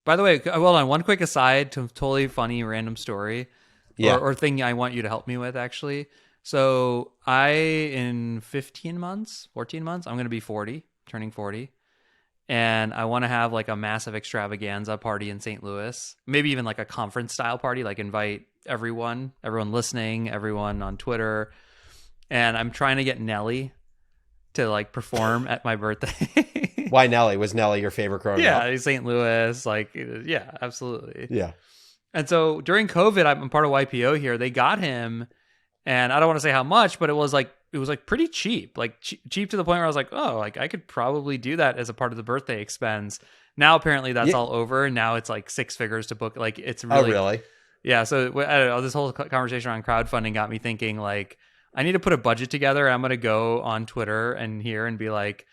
By the way, hold on. One quick aside to totally funny random story, or thing I want you to help me with actually. So in 14 months, I'm going to be 40, turning 40. And I want to have like a massive extravaganza party in St. Louis, maybe even like a conference style party, like invite everyone listening, everyone on Twitter. And I'm trying to get Nelly to like perform at my birthday. Why Nelly? Was Nelly your favorite growing up? Yeah, St. Louis, like, yeah, absolutely. Yeah. And so during COVID, I'm part of YPO here. They got him, and I don't want to say how much, but it was like pretty cheap, like cheap to the point where I was like, oh, like I could probably do that as a part of the birthday expense. Now apparently that's all over. Now it's like 6 figures to book. Like it's really, really? Yeah. So I don't know. This whole conversation around crowdfunding got me thinking like I need to put a budget together. I'm going to go on Twitter and be like,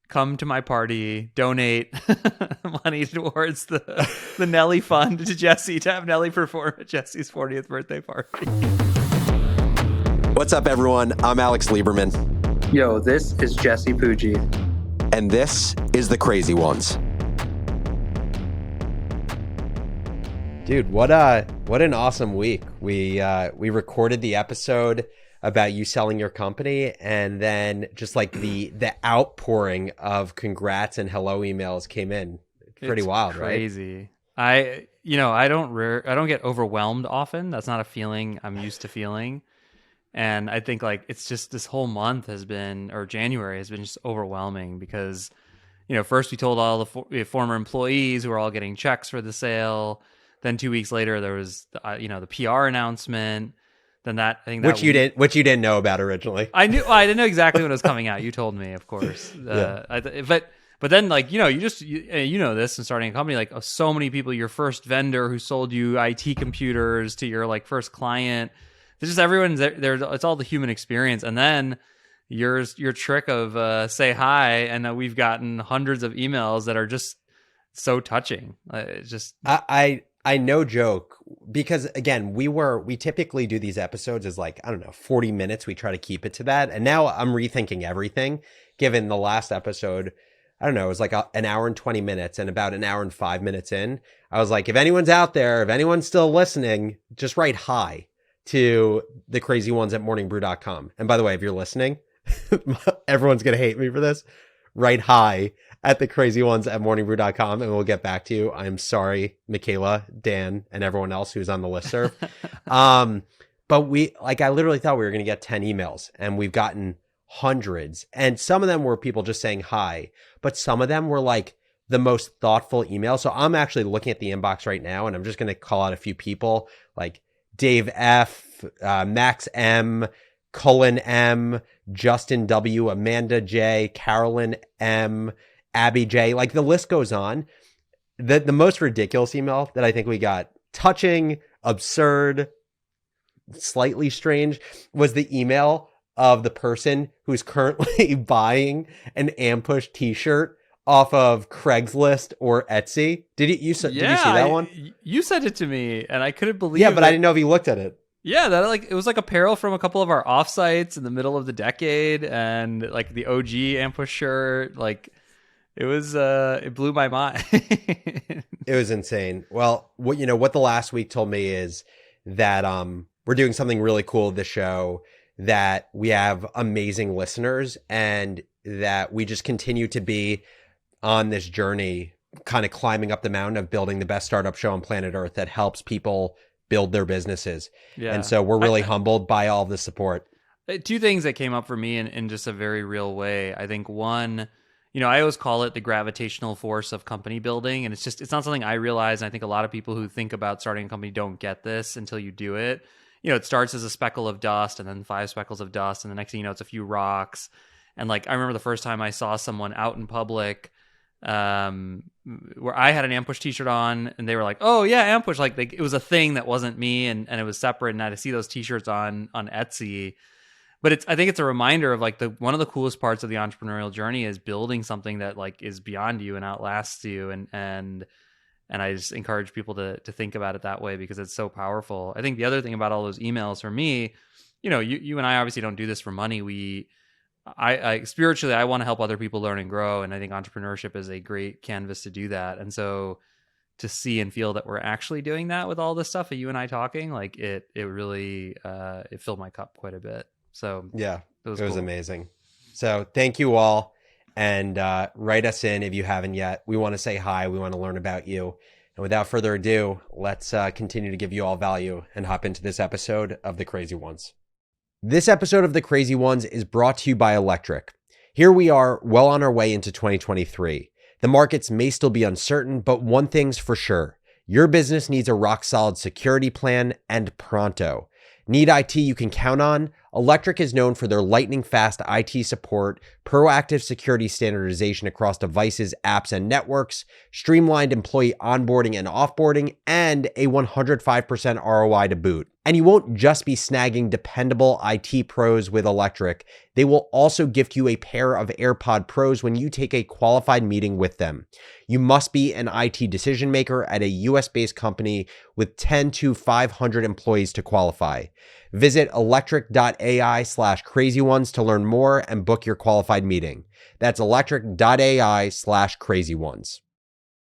come to my party, donate money towards the Nelly fund to Jesse to have Nelly perform at Jesse's 40th birthday party. What's up, everyone? I'm Alex Lieberman. Yo, this is Jesse Pujji. And this is The Crazy Ones. Dude, what an awesome week. We recorded the episode about you selling your company, and then just like the outpouring of congrats and hello emails came in. Pretty wild, crazy. Right? I don't get overwhelmed often. That's not a feeling I'm used to feeling. And I think like it's just this whole month January has been just overwhelming because, first we told all the former employees who were all getting checks for the sale. Then 2 weeks later there was the PR announcement. Then which you didn't know about originally. I didn't know exactly when it was coming out. You told me, of course. But then like you know this and starting a company, like so many people, your first vendor who sold you IT computers to your like first client. It's just everyone's there. It's all the human experience, and then your trick of say hi, and we've gotten hundreds of emails that are just so touching. It's just I no joke, because again we typically do these episodes as like, I don't know, 40 minutes. We try to keep it to that, and now I'm rethinking everything. Given the last episode, I don't know, it was like an hour and 20 minutes, and about an hour and 5 minutes in, I was like, if anyone's out there, if anyone's still listening, just write hi to the crazy ones at morningbrew.com. And by the way, if you're listening, everyone's going to hate me for this. Write hi at the crazy ones at morningbrew.com and we'll get back to you. I'm sorry, Michaela, Dan, and everyone else who's on the listserv. But I literally thought we were going to get 10 emails, and we've gotten hundreds. And some of them were people just saying hi, but some of them were like the most thoughtful emails. So I'm actually looking at the inbox right now, and I'm just going to call out a few people like Dave F, Max M, Cullen M, Justin W, Amanda J, Carolyn M, Abby J. Like the list goes on. The most ridiculous email that I think we got, touching, absurd, slightly strange, was the email of the person who's currently buying an Ampush t-shirt off of Craigslist or Etsy. Did you see that one? You sent it to me, and I couldn't believe. Yeah, but I didn't know if you looked at it. Yeah, it was like apparel from a couple of our offsites in the middle of the decade, and like the OG Ampush shirt. Like it blew my mind. It was insane. Well, what the last week told me is that we're doing something really cool with the show, that we have amazing listeners, and that we just continue to be on this journey, kind of climbing up the mountain of building the best startup show on planet Earth that helps people build their businesses. Yeah. And so we're really humbled by all the support. 2 things that came up for me in just a very real way. I think one, I always call it the gravitational force of company building. And it's not something I realize. And I think a lot of people who think about starting a company don't get this until you do it. It starts as a speckle of dust, and then 5 speckles of dust. And the next thing you know, it's a few rocks. And like, I remember the first time I saw someone out in public, where I had an Ampush t-shirt on, and they were like, oh yeah, Ampush. Like it was a thing that wasn't me, and it was separate. And I had to see those t-shirts on Etsy. But I think it's a reminder of like one of the coolest parts of the entrepreneurial journey is building something that like is beyond you and outlasts you. And I just encourage people to think about it that way, because it's so powerful. I think the other thing about all those emails for me, you and I obviously don't do this for money. I spiritually, I want to help other people learn and grow. And I think entrepreneurship is a great canvas to do that. And so, to see and feel that we're actually doing that with all this stuff of you and I talking, like it really it filled my cup quite a bit. So Yeah, it was cool. amazing. So thank you all. And write us in if you haven't yet. We want to say hi. We want to learn about you. And without further ado, let's continue to give you all value and hop into this episode of The Crazy Ones. This episode of The Crazy Ones is brought to you by Electric. Here we are, well on our way into 2023. The markets may still be uncertain, but one thing's for sure. Your business needs a rock-solid security plan, and pronto. Need IT you can count on? Electric is known for their lightning-fast IT support, proactive security standardization across devices, apps, and networks, streamlined employee onboarding and offboarding, and a 105% ROI to boot. And you won't just be snagging dependable IT pros with Electric. They will also gift you a pair of AirPod Pros when you take a qualified meeting with them. You must be an IT decision maker at a US-based company with 10 to 500 employees to qualify. Visit electric.ai/crazyones to learn more and book your qualified meeting. That's electric.ai/crazyones.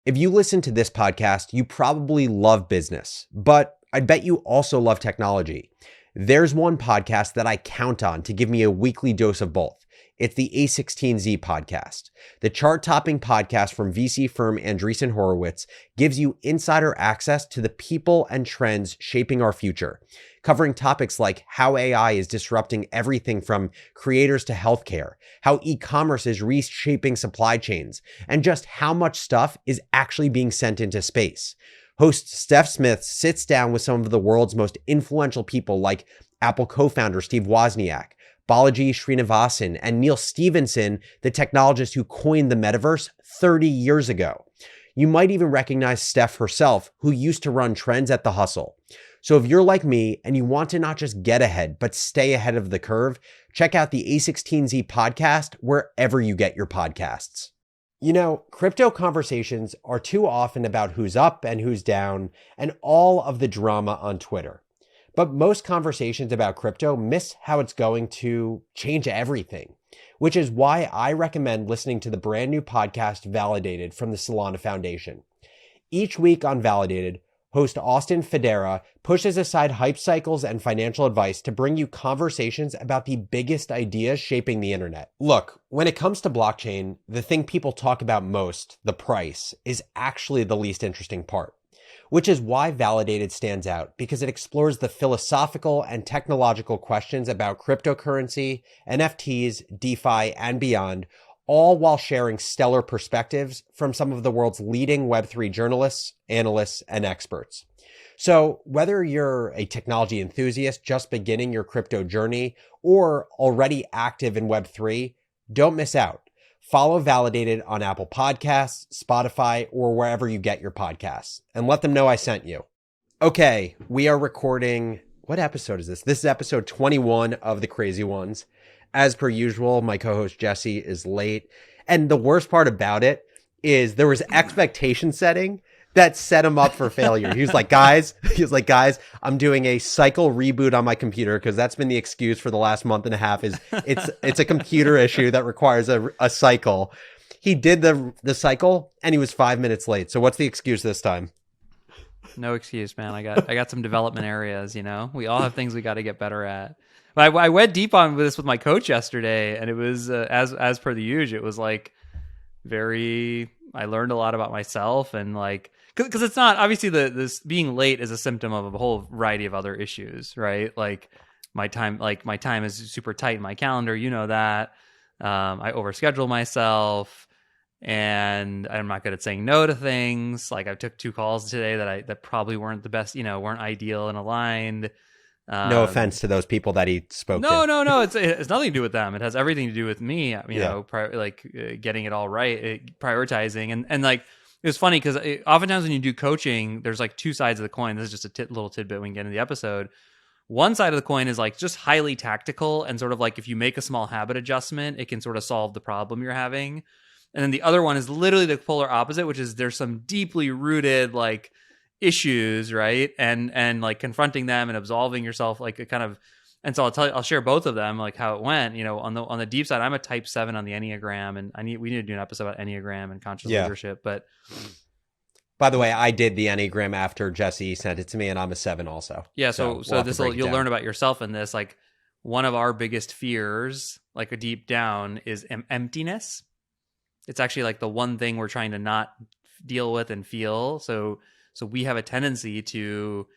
If you listen to this podcast, you probably love business, but I bet you also love technology. There's one podcast that I count on to give me a weekly dose of both. It's the A16Z podcast. The chart-topping podcast from VC firm Andreessen Horowitz gives you insider access to the people and trends shaping our future, covering topics like how AI is disrupting everything from creators to healthcare, how e-commerce is reshaping supply chains, and just how much stuff is actually being sent into space. Host Steph Smith sits down with some of the world's most influential people like Apple co-founder Steve Wozniak, Balaji Srinivasan, and Neil Stephenson, the technologist who coined the metaverse 30 years ago. You might even recognize Steph herself, who used to run trends at The Hustle. So if you're like me and you want to not just get ahead, but stay ahead of the curve, check out the A16Z podcast wherever you get your podcasts. You know, crypto conversations are too often about who's up and who's down and all of the drama on Twitter. But most conversations about crypto miss how it's going to change everything, which is why I recommend listening to the brand new podcast Validated from the Solana Foundation. Each week on Validated, host Austin Federa pushes aside hype cycles and financial advice to bring you conversations about the biggest ideas shaping the internet. Look, when it comes to blockchain, the thing people talk about most, the price, is actually the least interesting part, which is why Validated stands out, because it explores the philosophical and technological questions about cryptocurrency, NFTs, DeFi, and beyond, all while sharing stellar perspectives from some of the world's leading Web3 journalists, analysts, and experts. So whether you're a technology enthusiast just beginning your crypto journey or already active in Web3, don't miss out. Follow Validated on Apple Podcasts, Spotify, or wherever you get your podcasts, and let them know I sent you. Okay, we are recording. What episode is this? This is episode 21 of The Crazy Ones. As per usual, my co-host Jesse is late. And the worst part about it is there was expectation setting that set him up for failure. He was like, guys, I'm doing a cycle reboot on my computer because that's been the excuse for the last month and a half is it's a computer issue that requires a cycle. He did the cycle and he was 5 minutes late. So what's the excuse this time? No excuse, man. I got some development areas, you know. We all have things we got to get better at. But I went deep on this with my coach yesterday, and it was as per the usual. It was like I learned a lot about myself, and like because it's not obviously this being late is a symptom of a whole variety of other issues, right? Like my time is super tight in my calendar, you know that. I overschedule myself. And I'm not good at saying no to things. Like I took 2 calls today that probably weren't the best, you know, weren't ideal and aligned. No offense to those people that he spoke to. No. It's nothing to do with them. It has everything to do with me. You know, getting it all right, prioritizing, and like it was funny because oftentimes when you do coaching, there's like 2 sides of the coin. This is just a little tidbit we can get into the episode. One side of the coin is like just highly tactical and sort of like if you make a small habit adjustment, it can sort of solve the problem you're having. And then the other one is literally the polar opposite, which is there's some deeply rooted like issues, right? And like confronting them and absolving yourself, like a kind of. And so I'll share both of them, like how it went. You know, on the deep side, I'm a type 7 on the Enneagram, and we need to do an episode about Enneagram and conscious leadership. But By the way, I did the Enneagram after Jesse sent it to me, and I'm a 7 also. Yeah, so we'll have to this break it you'll down. learn about yourself in this. Like one of our biggest fears, like a deep down, is emptiness. It's actually like the one thing we're trying to not deal with and feel. So we have a tendency to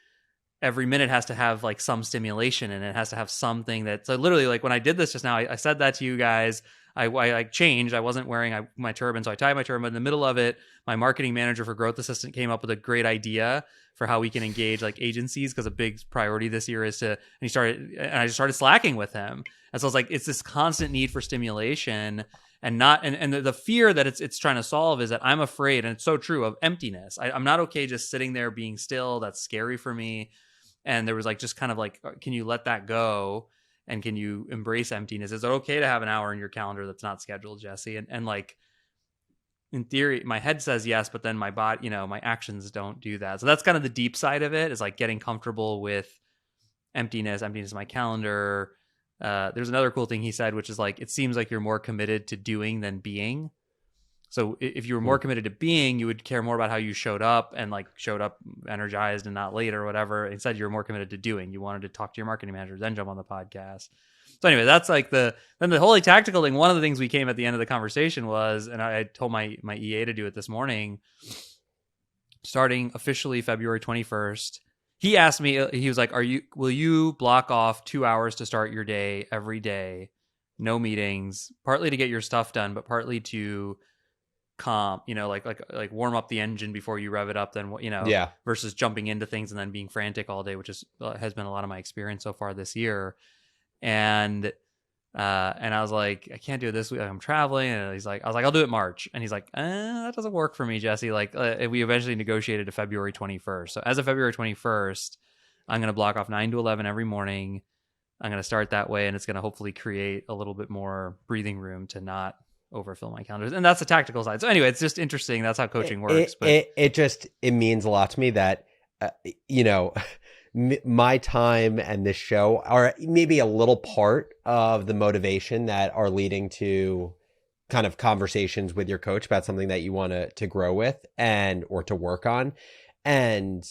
every minute has to have like some stimulation, and it has to have something that. So literally, like when I did this just now, I said that to you guys. I like changed. I wasn't wearing my turban, so I tied my turban. In the middle of it, my marketing manager for Growth Assistant came up with a great idea for how we can engage like agencies, because a big priority this year is to. And I just started slacking with him, and so I was like, it's this constant need for stimulation, and not and the fear that it's trying to solve is that I'm afraid, and it's so true, of emptiness. I'm not okay just sitting there being still. That's scary for me. And there was like just kind of like, can you let that go? And can you embrace emptiness? Is it okay to have an hour in your calendar that's not scheduled, Jesse? And like, in theory, my head says yes, but then my body, my actions don't do that. So that's kind of the deep side of it, is like getting comfortable with emptiness in my calendar. There's another cool thing he said, which is like, it seems like you're more committed to doing than being. So if you were more committed to being, you would care more about how you showed up and like showed up energized and not late or whatever. Instead, you're more committed to doing. You wanted to talk to your marketing manager, then jump on the podcast. So anyway, that's like then the wholly tactical thing. One of the things we came at the end of the conversation was, and I told my EA to do it this morning, starting officially February 21st. He asked me, he was like, will you block off 2 hours to start your day every day? No meetings, partly to get your stuff done, but partly to like warm up the engine before you rev it up, then versus jumping into things and then being frantic all day, which has been a lot of my experience so far this year. And I was like, I can't do it this week, I'm traveling. And I was like, I'll do it March. And he's like, that doesn't work for me, Jesse. Like we eventually negotiated to February 21st. So as of February 21st, I'm going to block off 9 to 11 every morning. I'm going to start that way, and it's going to hopefully create a little bit more breathing room to not overfill my calendars. And that's the tactical side. So anyway, it's just interesting. That's how coaching works. But it means a lot to me that, my time and this show are maybe a little part of the motivation that are leading to kind of conversations with your coach about something that you want to grow with or to work on. And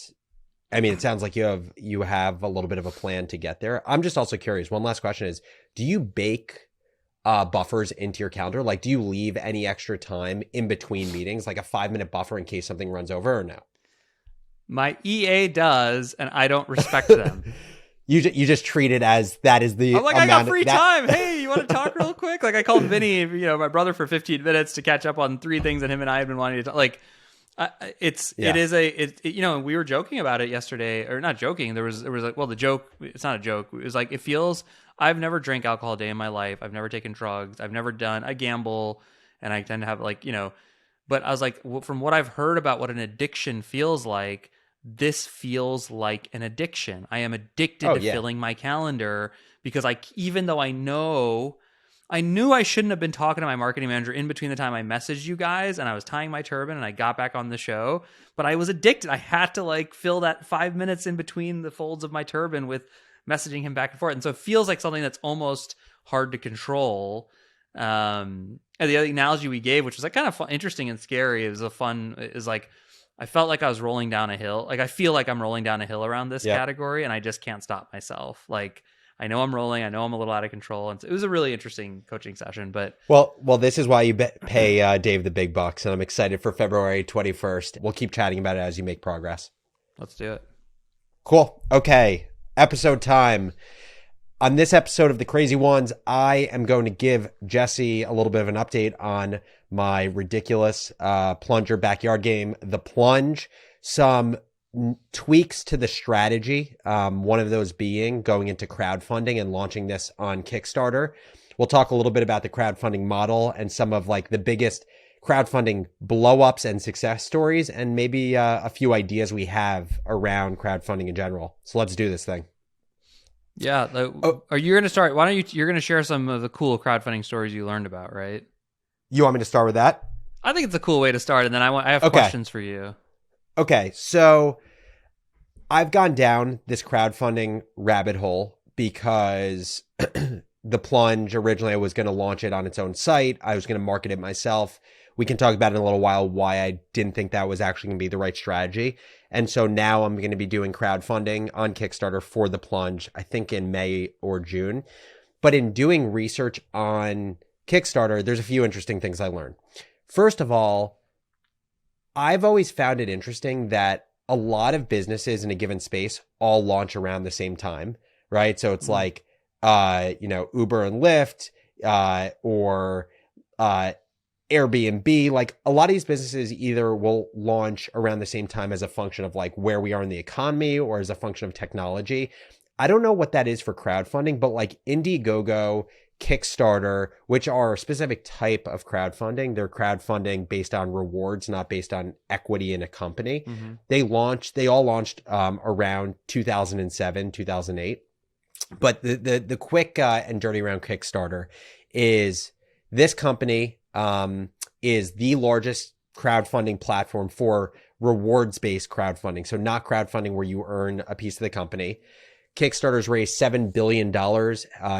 I mean, it sounds like you have a little bit of a plan to get there. I'm just also curious. One last question is, do you bake buffers into your calendar? Like, do you leave any extra time in between meetings, like a 5-minute buffer in case something runs over, or no? My EA does, and I don't respect them. You just treat it as that is the. I'm like, I got free time. Hey, you want to talk real quick? Like, I called Vinny, my brother, for 15 minutes to catch up on 3 things that him and I had been wanting to talk. Like, we were joking about it yesterday, or not joking. There was like, well, the joke, it's not a joke. It was like, it feels, I've never drank alcohol a day in my life. I've never taken drugs. I gamble, and I tend to have but I was like, from what I've heard about what an addiction feels like, this feels like an addiction. I am addicted to filling my calendar, because even though I knew I shouldn't have been talking to my marketing manager in between the time I messaged you guys and I was tying my turban and I got back on the show, but I was addicted. I had to fill that 5 minutes in between the folds of my turban with messaging him back and forth. And so it feels like something that's almost hard to control. And the other analogy we gave, which was kind of fun, interesting and scary, is I felt like I was rolling down a hill. Like, I feel like I'm rolling down a hill around this category, and I just can't stop myself. Like, I know I'm rolling. I know I'm a little out of control. And so it was a really interesting coaching session. But well, this is why you pay Dave the big bucks, and I'm excited for February 21st. We'll keep chatting about it as you make progress. Let's do it. Cool. Okay, episode time. On this episode of The Crazy Ones, I am going to give Jesse a little bit of an update on my ridiculous plunger backyard game, The Plunge. Some tweaks to the strategy, one of those being going into crowdfunding and launching this on Kickstarter. We'll talk a little bit about the crowdfunding model and some of the biggest crowdfunding blow-ups and success stories, and maybe a few ideas we have around crowdfunding in general. So let's do this thing. Yeah. Are you going to start? Why don't you're going to share some of the cool crowdfunding stories you learned about, right? You want me to start with that? I think it's a cool way to start. And then I have questions for you. Okay. So I've gone down this crowdfunding rabbit hole because The Plunge, originally I was going to launch it on its own site. I was going to market it myself. we can talk about in a little while why I didn't think that was actually going to be the right strategy. And so now I'm going to be doing crowdfunding on Kickstarter for the Plunge, I think in May or June. But in doing research on Kickstarter, there's a few interesting things I learned. First of all, I've always found it interesting that a lot of businesses in a given space all launch around the same time, right? So it's like, Uber and Lyft, or Airbnb. Like a lot of these businesses either will launch around the same time as a function of like where we are in the economy or as a function of technology. I don't know what that is for crowdfunding, but like Indiegogo, Kickstarter, which are a specific type of crowdfunding. They're crowdfunding based on rewards, not based on equity in a company. Mm-hmm. They all launched around 2007, 2008. But the quick and dirty around Kickstarter is this company is the largest crowdfunding platform for rewards-based crowdfunding. So not crowdfunding where you earn a piece of the company. Kickstarter's raised $7 billion.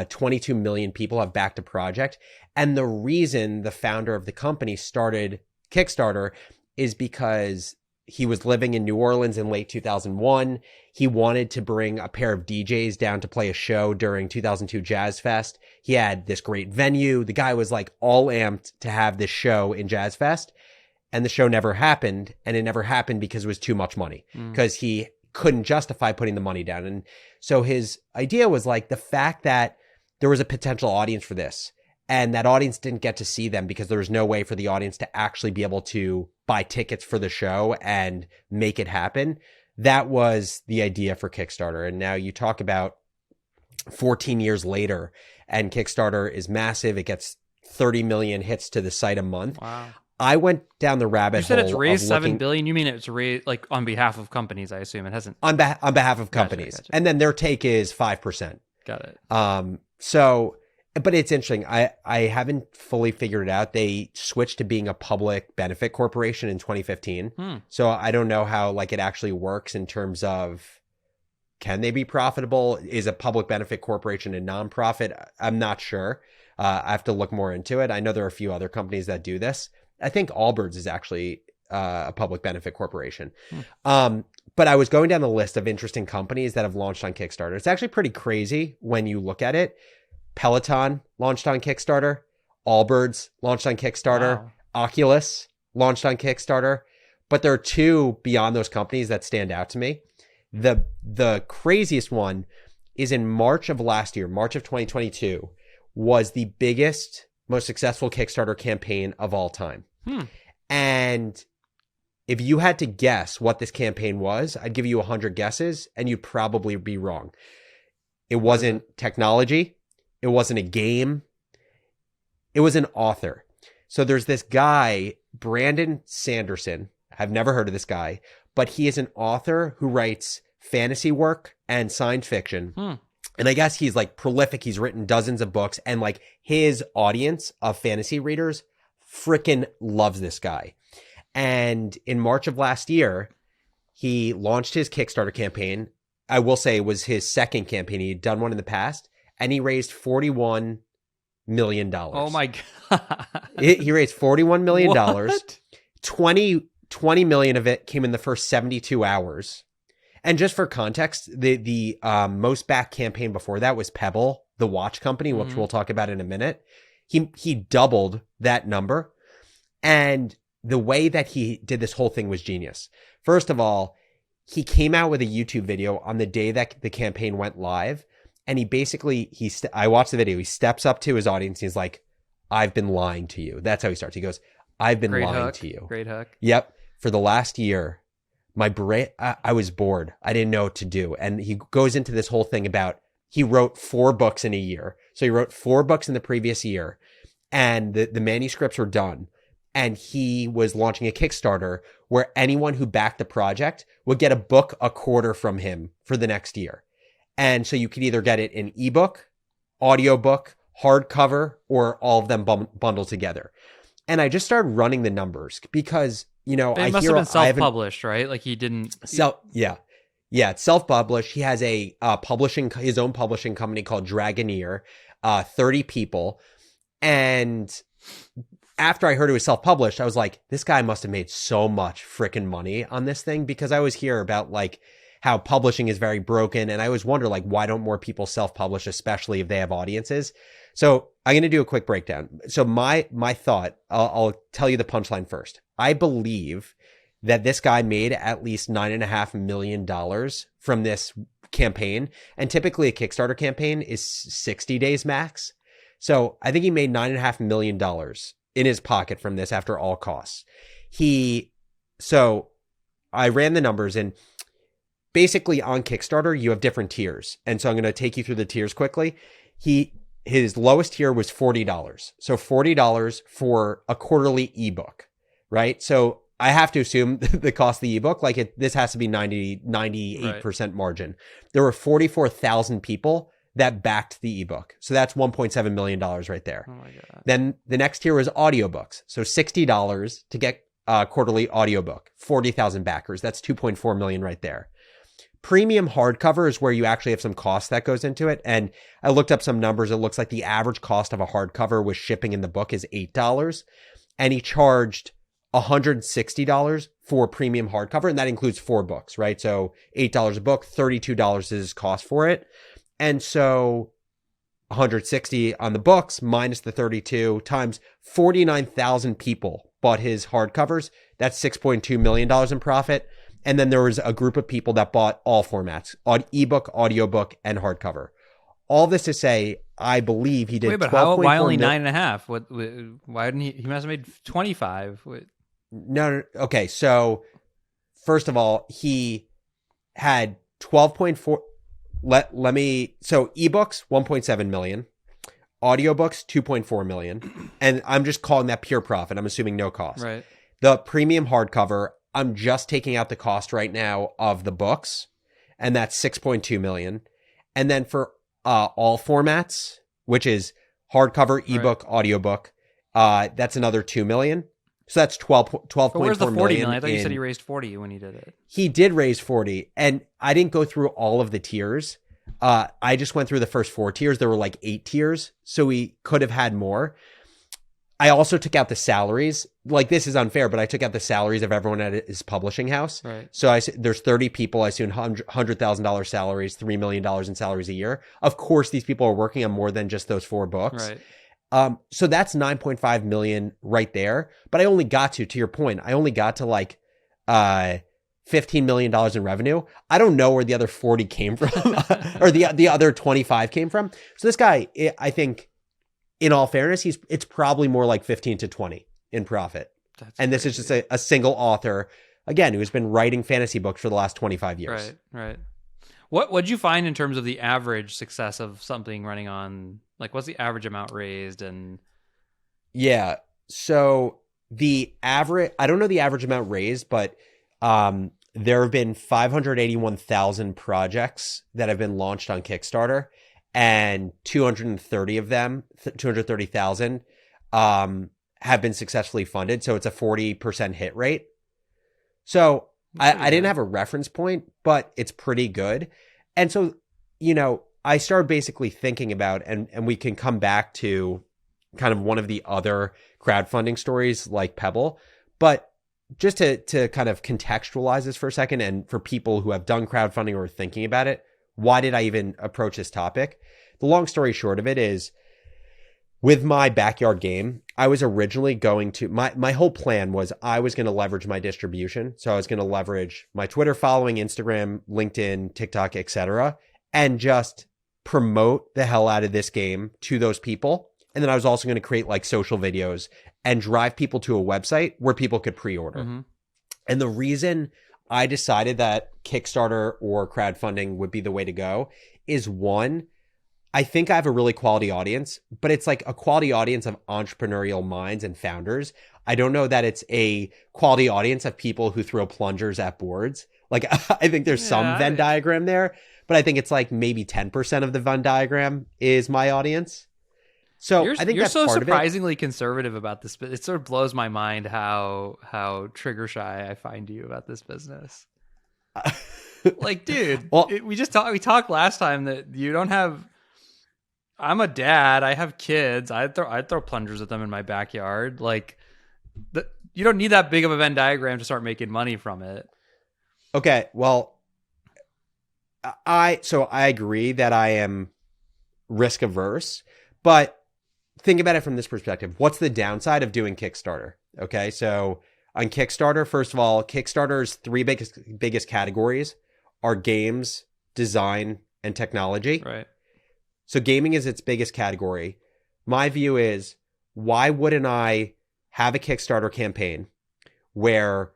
22 million people have backed a project. And the reason the founder of the company started Kickstarter is because he was living in New Orleans in late 2001. He wanted to bring a pair of DJs down to play a show during 2002 Jazz Fest. He had this great venue. The guy was like all amped to have this show in Jazz Fest. And the show never happened. And it never happened because it was too much money. Because he couldn't justify putting the money down. And so his idea was like the fact that there was a potential audience for this and that audience didn't get to see them because there was no way for the audience to actually be able to buy tickets for the show and make it happen. That was the idea for Kickstarter. And now you talk about 14 years later and Kickstarter is massive. It gets 30 million hits to the site a month. Wow. I went down the rabbit hole. You said it's raised $7 billion. You mean it's raised like on behalf of companies? I assume it hasn't. On behalf of companies, Gotcha. And then their take is 5%. Got it. But it's interesting. I haven't fully figured it out. They switched to being a public benefit corporation in 2015. So I don't know how like it actually works in terms of can they be profitable? Is a public benefit corporation a nonprofit? I'm not sure. I have to look more into it. I know there are a few other companies that do this. I think Allbirds is actually a public benefit corporation. But I was going down the list of interesting companies that have launched on Kickstarter. It's actually pretty crazy when you look at it. Peloton launched on Kickstarter. Allbirds launched on Kickstarter. Wow. Oculus launched on Kickstarter. But there are two beyond those companies that stand out to me. The craziest one is in March of last year, March of 2022, was the biggest, most successful Kickstarter campaign of all time. And if you had to guess what this campaign was, I'd give you 100 guesses and you'd probably be wrong. It wasn't technology. It wasn't a game. It was an author. So there's this guy, Brandon Sanderson. I've never heard of this guy, but he is an author who writes fantasy work and science fiction. And I guess he's like prolific. He's written dozens of books and like his audience of fantasy readers freaking loves this guy. And in March of last year, he launched his Kickstarter campaign. I will say it was his second campaign. He had done one in the past and he raised $41 million. Oh my God. He raised $41 million. What? 20 million of it came in the first 72 hours. And just for context, the most backed campaign before that was Pebble, the watch company, which we'll talk about in a minute. He doubled that number. And the way that he did this whole thing was genius. First of all, he came out with a YouTube video on the day that the campaign went live. And he basically, I watched the video. He steps up to his audience. And he's like, I've been lying to you. That's how he starts. He goes, I've been lying to you. Great hook. Yep. For the last year, my brain, I was bored. I didn't know what to do. And he goes into this whole thing about, he wrote 4 books in a year. So he wrote 4 books in the previous year and the manuscripts were done. And he was launching a Kickstarter where anyone who backed the project would get a book a quarter from him for the next year. And so you could either get it in ebook, audiobook, hardcover, or all of them bundled together. And I just started running the numbers because, It must have been self-published, right? Like he didn't. Yeah, it's self-published. He has his own publishing company called Dragoneer, 30 people. And after I heard it was self-published, I was like, this guy must have made so much freaking money on this thing, because I always hear about like how publishing is very broken. And I always wonder, like, why don't more people self-publish, especially if they have audiences? So I'm going to do a quick breakdown. So my thought, I'll tell you the punchline first. I believe that this guy made at least $9.5 million from this campaign. And typically a Kickstarter campaign is 60 days max. So I think he made $9.5 million in his pocket from this after all costs. So I ran the numbers, and basically on Kickstarter, you have different tiers. And so I'm going to take you through the tiers quickly. His lowest tier was $40. So $40 for a quarterly ebook, right? So I have to assume the cost of the ebook, this has to be 98% margin. There were 44,000 people that backed the ebook. So that's $1.7 million right there. Oh my God. Then the next tier was audiobooks. So $60 to get a quarterly audiobook, 40,000 backers. That's $2.4 million right there. Premium hardcover is where you actually have some cost that goes into it. And I looked up some numbers. It looks like the average cost of a hardcover with shipping in the book is $8. And he charged $160 for premium hardcover. And that includes 4 books, right? So $8 a book, $32 is his cost for it. And so 160 on the books minus the 32 times 49,000 people bought his hardcovers. That's $6.2 million in profit. And then there was a group of people that bought all formats, ebook, audiobook, and hardcover. All this to say, I believe he did. Wait, but why only 9.5? Why didn't he must have made 25. No. Okay. So first of all, he had 12.4. So ebooks, 1.7 million, audiobooks, 2.4 million. And I'm just calling that pure profit. I'm assuming no cost. Right. The premium hardcover, I'm just taking out the cost right now of the books, and that's 6.2 million. And then for all formats, which is hardcover, ebook, audiobook, that's another 2 million. So that's 12.4 but where's the 40 million? I thought you in, said he raised 40 when he did it. He did raise 40, and I didn't go through all of the tiers. I just went through the first 4 tiers. There were like 8 tiers, so we could have had more. I also took out the salaries. Like, this is unfair, but I took out the salaries of everyone at his publishing house. Right. So there's 30 people. I assume $100,000 salaries, $3 million in salaries a year. Of course, these people are working on more than just those 4 books. Right. So that's 9.5 million right there. But I only got to your point, I only got to like $15 million in revenue. I don't know where the other 40 came from or the other 25 came from. So this guy, I think, in all fairness, it's probably more like 15 to 20 in profit. And this is just a single author, again, who's been writing fantasy books for the last 25 years. Right. What'd you find in terms of the average success of something running on, like, what's the average amount raised? And yeah, so the average, I don't know the average amount raised, but there have been 581,000 projects that have been launched on Kickstarter, and 230,000 have been successfully funded. So it's a 40% hit rate. So I didn't have a reference point, but it's pretty good. And so, I started basically thinking about, and we can come back to kind of one of the other crowdfunding stories like Pebble, but just to kind of contextualize this for a second, and for people who have done crowdfunding or are thinking about it, why did I even approach this topic? The long story short of it is, with my backyard game, I was originally going to, my whole plan was I was going to leverage my distribution. So I was going to leverage my Twitter following, Instagram, LinkedIn, TikTok, etc., and just promote the hell out of this game to those people. And then I was also going to create like social videos and drive people to a website where people could pre-order. Mm-hmm. And the reason I decided that Kickstarter or crowdfunding would be the way to go is, one, I think I have a really quality audience, but it's like a quality audience of entrepreneurial minds and founders. I don't know that it's a quality audience of people who throw plungers at boards. Like, I think there's some Venn diagram there, but I think it's like maybe 10% of the Venn diagram is my audience. So I think you're that's so part surprisingly conservative about this, but it sort of blows my mind how trigger shy I find you about this business. Like, dude, well, we talked last time that you don't have I'm a dad. I have kids. I'd throw plungers at them in my backyard. Like, you don't need that big of a Venn diagram to start making money from it. Okay, well, I agree that I am risk averse, but think about it from this perspective. What's the downside of doing Kickstarter? Okay, so on Kickstarter, first of all, Kickstarter's three biggest categories are games, design, and technology. Right. So gaming is its biggest category. My view is, why wouldn't I have a Kickstarter campaign where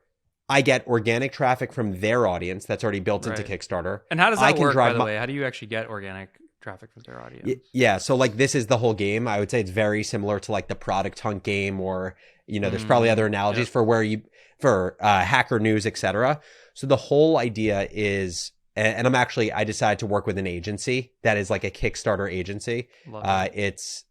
I get organic traffic from their audience that's already built into Kickstarter? And how does that work, by the way? How do you actually get organic traffic from their audience? Yeah, so like this is the whole game. I would say it's very similar to like the Product Hunt game, or there's probably other analogies for Hacker News, etc. So the whole idea is, and I decided to work with an agency that is like a Kickstarter agency. It's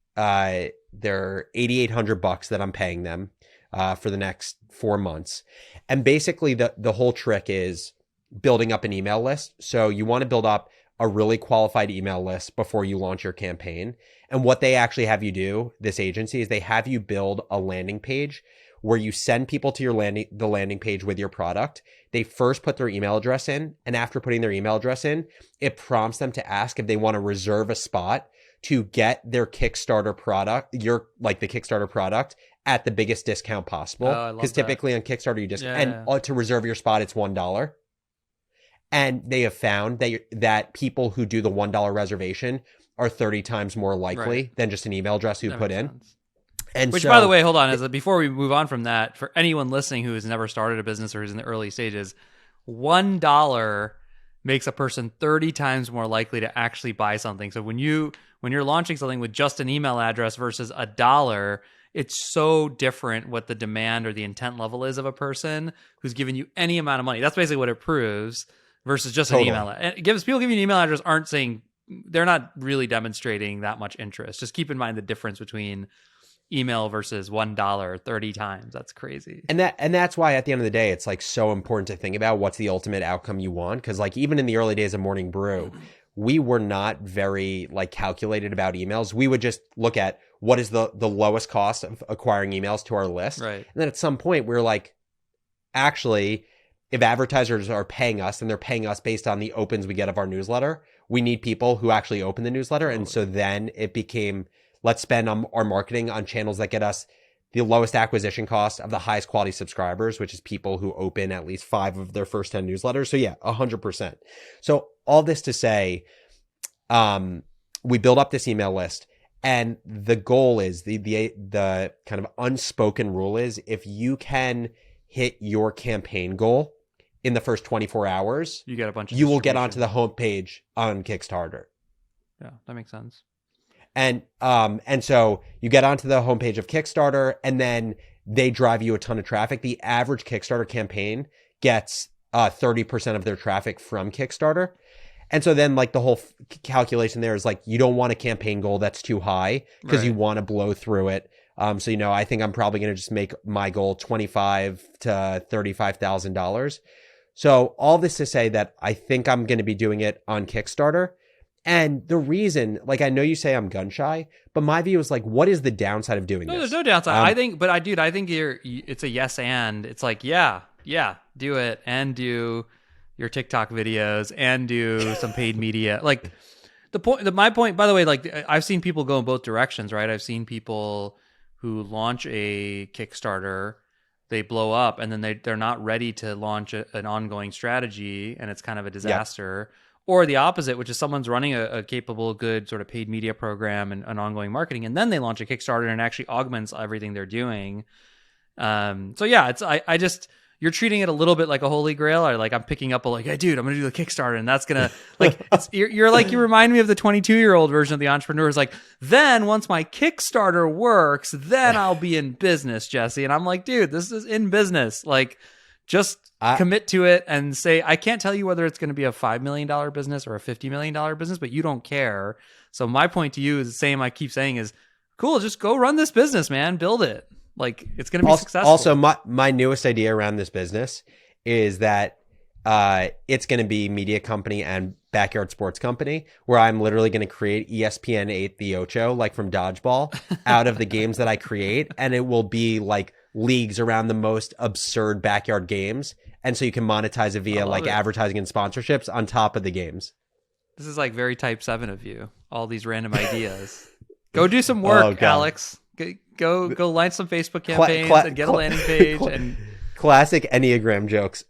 they're $8,800 that I'm paying them for the next 4 months. And basically the whole trick is building up an email list. So you want to build up a really qualified email list before you launch your campaign. And what they actually have you do, this agency, is they have you build a landing page where you send people to the landing page with your product. They first put their email address in, and after putting their email address in, it prompts them to ask if they want to reserve a spot to get their Kickstarter product, the Kickstarter product, at the biggest discount possible. Because typically on Kickstarter, you just to reserve your spot, it's $1. And they have found that people who do the $1 reservation are 30 times more likely than just an email address who put in. Sense. And by the way, hold on, before we move on from that, for anyone listening who has never started a business or is in the early stages, $1 makes a person 30 times more likely to actually buy something. So when you're launching something with just an email address versus $1, it's so different what the demand or the intent level is of a person who's giving you any amount of money. That's basically what it proves, versus just an email. And people giving you an email address aren't saying, they're not really demonstrating that much interest. Just keep in mind the difference between email versus $1 30 times. That's crazy. And that's why at the end of the day, it's like so important to think about what's the ultimate outcome you want. Because like even in the early days of Morning Brew, we were not very like calculated about emails. We would just look at what is the lowest cost of acquiring emails to our list. Right. And then at some point we were like, actually, if advertisers are paying us and they're paying us based on the opens we get of our newsletter, we need people who actually open the newsletter. And so then it became, let's spend our marketing on channels that get us the lowest acquisition cost of the highest quality subscribers, which is people who open at least 5 of their first 10 newsletters. So yeah, 100%. So all this to say, we build up this email list, and the goal is the kind of unspoken rule is, if you can hit your campaign goal in the first 24 hours, you get a bunch of you will get onto the homepage on Kickstarter. Yeah, that makes sense. And so you get onto the homepage of Kickstarter, and then they drive you a ton of traffic. The average Kickstarter campaign gets 30% of their traffic from Kickstarter. And so then like the whole calculation there is like, you don't want a campaign goal that's too high because you want to blow through it. So, I think I'm probably going to just make my goal $25,000 to $35,000. So all this to say that I think I'm going to be doing it on Kickstarter. And the reason, like, I know you say I'm gun shy, but my view is like, what is the downside of doing this? There's no downside. I think it's a yes and. It's like, yeah, do it, and do your TikTok videos, and do some paid media. Like my point, by the way, like I've seen people go in both directions, right? I've seen people who launch a Kickstarter, they blow up, and then they're not ready to launch an ongoing strategy, and it's kind of a disaster. Yep. Or the opposite, which is someone's running a capable, good sort of paid media program and ongoing marketing, and then they launch a Kickstarter and it actually augments everything they're doing. So yeah, I just, you're treating it a little bit like a holy grail, or like I'm picking up hey dude, I'm gonna do the Kickstarter, and that's gonna you remind me of the 22-year-old version of the entrepreneur. Is like, then once my Kickstarter works, then I'll be in business, Jesse. And I'm like, dude, this is in business. Like, just commit to it and say, I can't tell you whether it's going to be a $5 million business or a $50 million business, but you don't care. So my point to you is the same I keep saying is, cool, just go run this business, man. Build it. Like, it's going to be successful. Also, my newest idea around this business is that it's going to be media company and backyard sports company, where I'm literally going to create ESPN 8 The Ocho, like from Dodgeball, out of the games that I create. And it will be like leagues around the most absurd backyard games. And so you can monetize it via like advertising and sponsorships on top of the games. This is like very type 7 of you. All these random ideas. Go do some work, Alex. Go line some Facebook campaigns and get a landing page. And classic Enneagram jokes.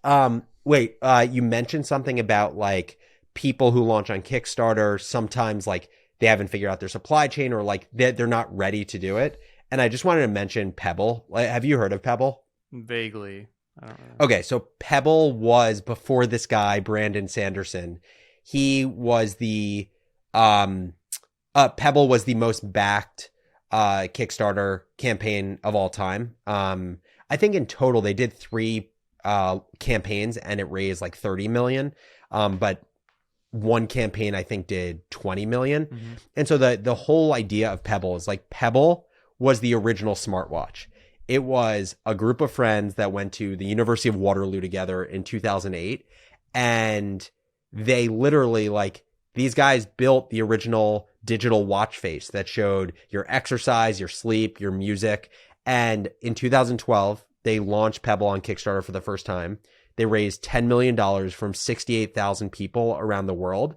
Wait, you mentioned something about like people who launch on Kickstarter. Sometimes like they haven't figured out their supply chain, or like they're not ready to do it. And I just wanted to mention Pebble. Have you heard of Pebble? Vaguely. I don't know. Okay, so Pebble was, before this guy, Brandon Sanderson, he was Pebble was the most backed Kickstarter campaign of all time. I think in total they did 3 campaigns and it raised like 30 million. But one campaign I think did 20 million. Mm-hmm. And so the whole idea of Pebble is like, Pebble was the original smartwatch. It was a group of friends that went to the University of Waterloo together in 2008. And they literally, like, these guys built the original digital watch face that showed your exercise, your sleep, your music. And in 2012, they launched Pebble on Kickstarter for the first time. They raised $10 million from 68,000 people around the world.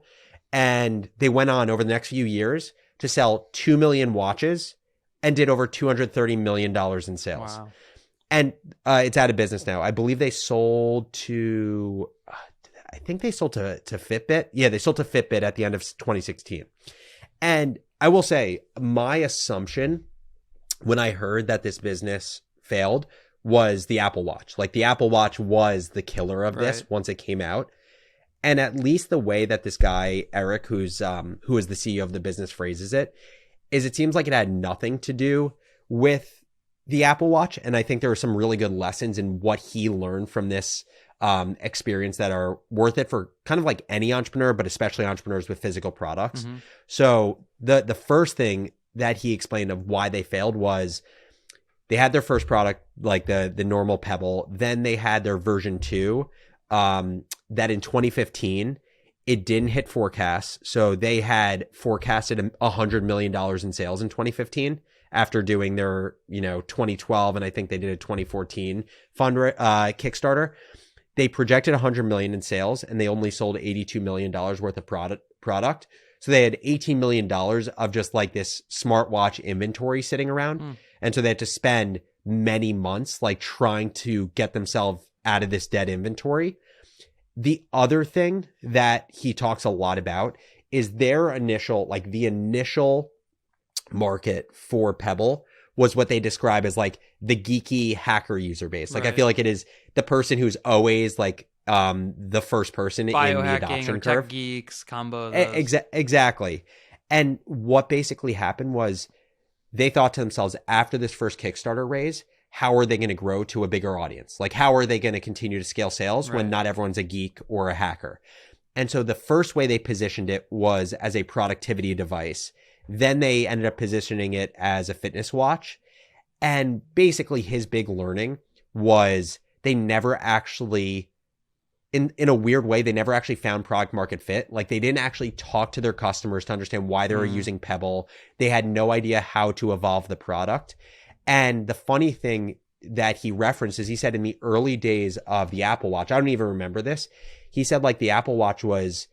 And they went on over the next few years to sell 2 million watches and did over $230 million in sales. Wow. And it's out of business now. I believe they sold to, I think they sold to Fitbit. Yeah, they sold to Fitbit at the end of 2016. And I will say, my assumption when I heard that this business failed was the Apple Watch. Like, the Apple Watch was the killer of this once it came out. And at least the way that this guy, Eric, who is the CEO of the business, phrases it, is it seems like it had nothing to do with the Apple Watch. And I think there were some really good lessons in what he learned from this experience that are worth it for kind of like any entrepreneur, but especially entrepreneurs with physical products. Mm-hmm. So the first thing that he explained of why they failed was they had their first product, like the normal Pebble. Then they had their version 2 that in 2015, it didn't hit forecasts. So they had forecasted $100 million in sales in 2015 after doing their, 2012, and I think they did a 2014 Kickstarter. They projected $100 million in sales, and they only sold $82 million worth of product. So they had $18 million of just like this smartwatch inventory sitting around. And so they had to spend many months like trying to get themselves out of this dead inventory. The other thing that he talks a lot about is their initial market for Pebble was what they describe as like the geeky hacker user base. Like, I feel like it is the person who's always like the first person in the adoption curve. Tech geeks combo. Exactly. And what basically happened was they thought to themselves, after this first Kickstarter raise, how are they going to grow to a bigger audience? Like, how are they going to continue to scale sales when not everyone's a geek or a hacker? And so the first way they positioned it was as a productivity device. Then they ended up positioning it as a fitness watch. And basically his big learning was they never actually, in a weird way, they never actually found product market fit. Like, they didn't actually talk to their customers to understand why they were using Pebble. They had no idea how to evolve the product. And the funny thing that he referenced is he said in the early days of the Apple Watch, I don't even remember this. He said like the Apple Watch was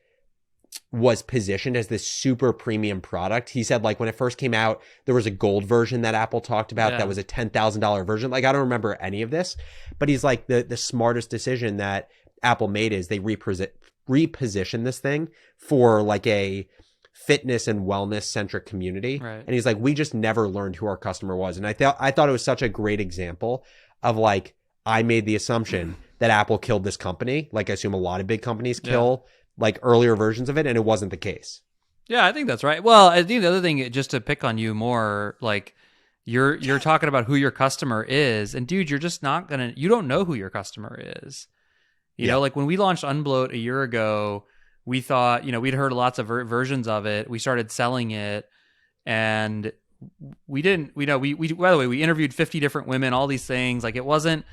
positioned as this super premium product. He said like when it first came out, there was a gold version that Apple talked about that was a $10,000 version. Like, I don't remember any of this, but he's like the smartest decision that Apple made is they reposition this thing for like a fitness and wellness centric community. Right. And he's like, we just never learned who our customer was. And I thought it was such a great example of like, I made the assumption that Apple killed this company. Like, I assume a lot of big companies kill like earlier versions of it, and it wasn't the case. Yeah, I think that's right. Well, I think the other thing, just to pick on you more, like you're talking about who your customer is, and dude, you're just not you don't know who your customer is. You know, like when we launched Unbloat a year ago, we thought, we'd heard lots of versions of it. We started selling it, and we didn't, by the way, we interviewed 50 different women, all these things. Like, it wasn't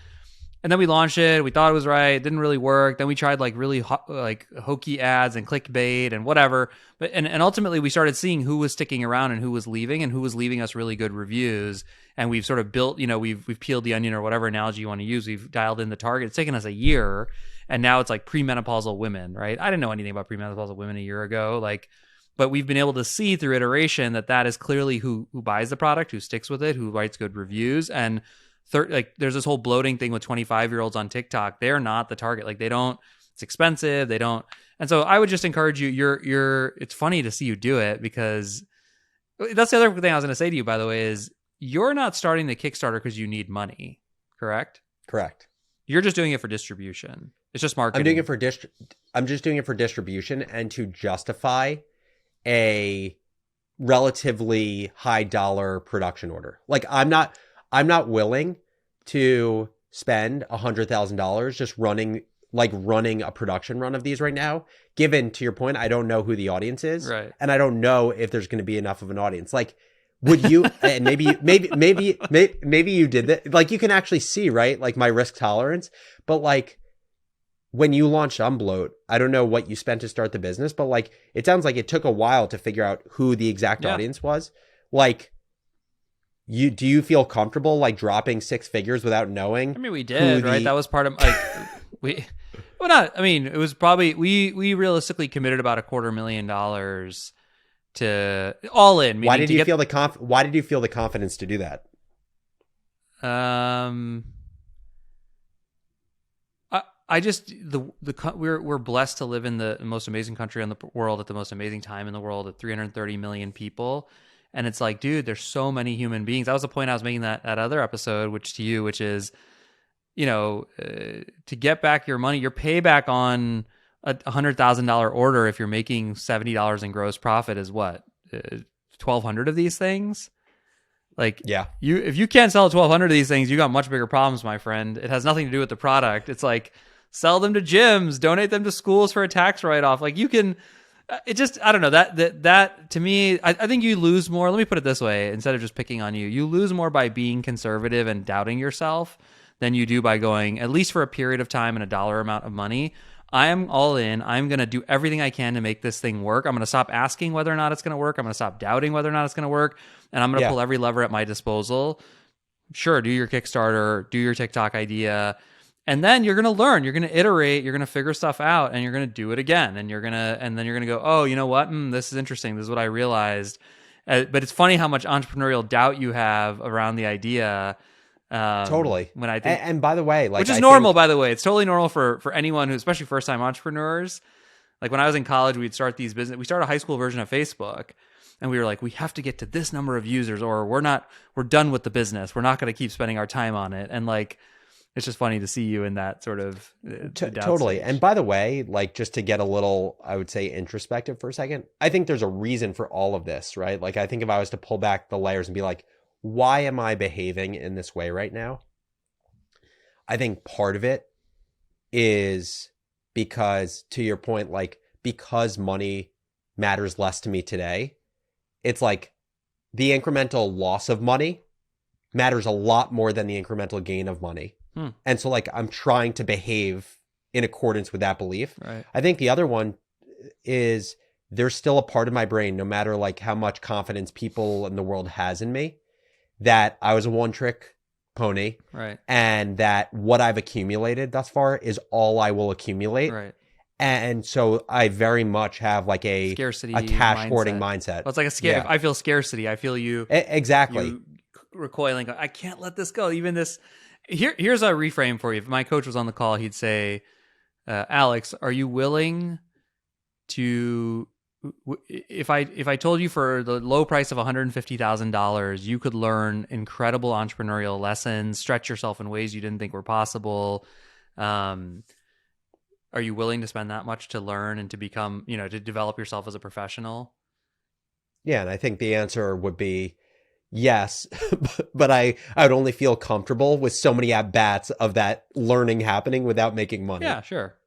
And then we launched it. We thought it was right. It didn't really work. Then we tried like really like hokey ads and clickbait and whatever. But and ultimately we started seeing who was sticking around and who was leaving us really good reviews. And we've sort of built, we've peeled the onion or whatever analogy you want to use. We've dialed in the target. It's taken us a year, and now it's like premenopausal women, right? I didn't know anything about premenopausal women a year ago, but we've been able to see through iteration that is clearly who buys the product, who sticks with it, who writes good reviews, and there's this whole bloating thing with 25-year-olds on TikTok. They're not the target. Like it's expensive. They don't. And so I would just encourage you, it's funny to see you do it, because that's the other thing I was going to say to you, by the way, is you're not starting the Kickstarter because you need money, correct? Correct. You're just doing it for distribution. It's just marketing. I'm just doing it for distribution and to justify a relatively high dollar production order. Like I'm not willing to spend $100,000 just running a production run of these right now. Given, to your point, I don't know who the audience is, right? And I don't know if there's going to be enough of an audience. Like, would you? And maybe you did that. Like, you can actually see, right? Like my risk tolerance. But like when you launched Unbloat, I don't know what you spent to start the business, but like it sounds like it took a while to figure out who the exact audience was. Like, do you feel comfortable like dropping six figures without knowing? I mean, we did, right? That was part of it was probably, we realistically committed about $250,000 to all in. Why did you feel the confidence to do that? We're blessed to live in the most amazing country in the world at the most amazing time in the world at 330 million people. And it's like, dude, there's so many human beings. That was the point I was making that other episode, which is, to get back your money, your payback on a $100,000 order, if you're making $70 in gross profit, is what, 1,200 of these things. Like, yeah, if you can't sell 1,200 of these things, you got much bigger problems, my friend. It has nothing to do with the product. It's like, sell them to gyms, donate them to schools for a tax write-off. Like, you can. It just, I don't know, that to me, I think you lose more. Let me put it this way, instead of just picking on you lose more by being conservative and doubting yourself than you do by going, at least for a period of time and a dollar amount of money, I am all in. I'm going to do everything I can to make this thing work. I'm going to stop asking whether or not it's going to work. I'm going to stop doubting whether or not it's going to work. And I'm going to pull every lever at my disposal. Sure, do your Kickstarter, do your TikTok idea. And then you're going to learn, you're going to iterate, you're going to figure stuff out, and you're going to do it again. And then you're going to go, oh, you know what? This is interesting. This is what I realized. But it's funny how much entrepreneurial doubt you have around the idea. Totally. When I think, and by the way, like, which is normal, by the way, it's totally normal for anyone who, especially first time entrepreneurs. Like when I was in college, we'd start these business. We started a high school version of Facebook, and we were like, we have to get to this number of users, or we're done with the business. We're not going to keep spending our time on it. And like, it's just funny to see you in that sort of totally. Stage. And by the way, like, just to get a little, I would say, introspective for a second, I think there's a reason for all of this, right? Like, I think if I was to pull back the layers and be like, why am I behaving in this way right now? I think part of it is because, to your point, like, because money matters less to me today, it's like the incremental loss of money matters a lot more than the incremental gain of money. And so, like, I'm trying to behave in accordance with that belief. Right. I think the other one is there's still a part of my brain, no matter like how much confidence people in the world has in me, that I was a one-trick pony. Right. And that what I've accumulated thus far is all I will accumulate. Right. And so I very much have like a scarcity, a cash hoarding mindset. Well, it's like a I feel scarcity. I feel you. Exactly. You recoiling. I can't let this go. Even this. Here's a reframe for you. If my coach was on the call, he'd say, Alex, are you willing to, if I told you for the low price of $150,000, you could learn incredible entrepreneurial lessons, stretch yourself in ways you didn't think were possible. Are you willing to spend that much to learn and to become, to develop yourself as a professional? Yeah. And I think the answer would be, yes, but I would only feel comfortable with so many at-bats of that learning happening without making money. Yeah, sure.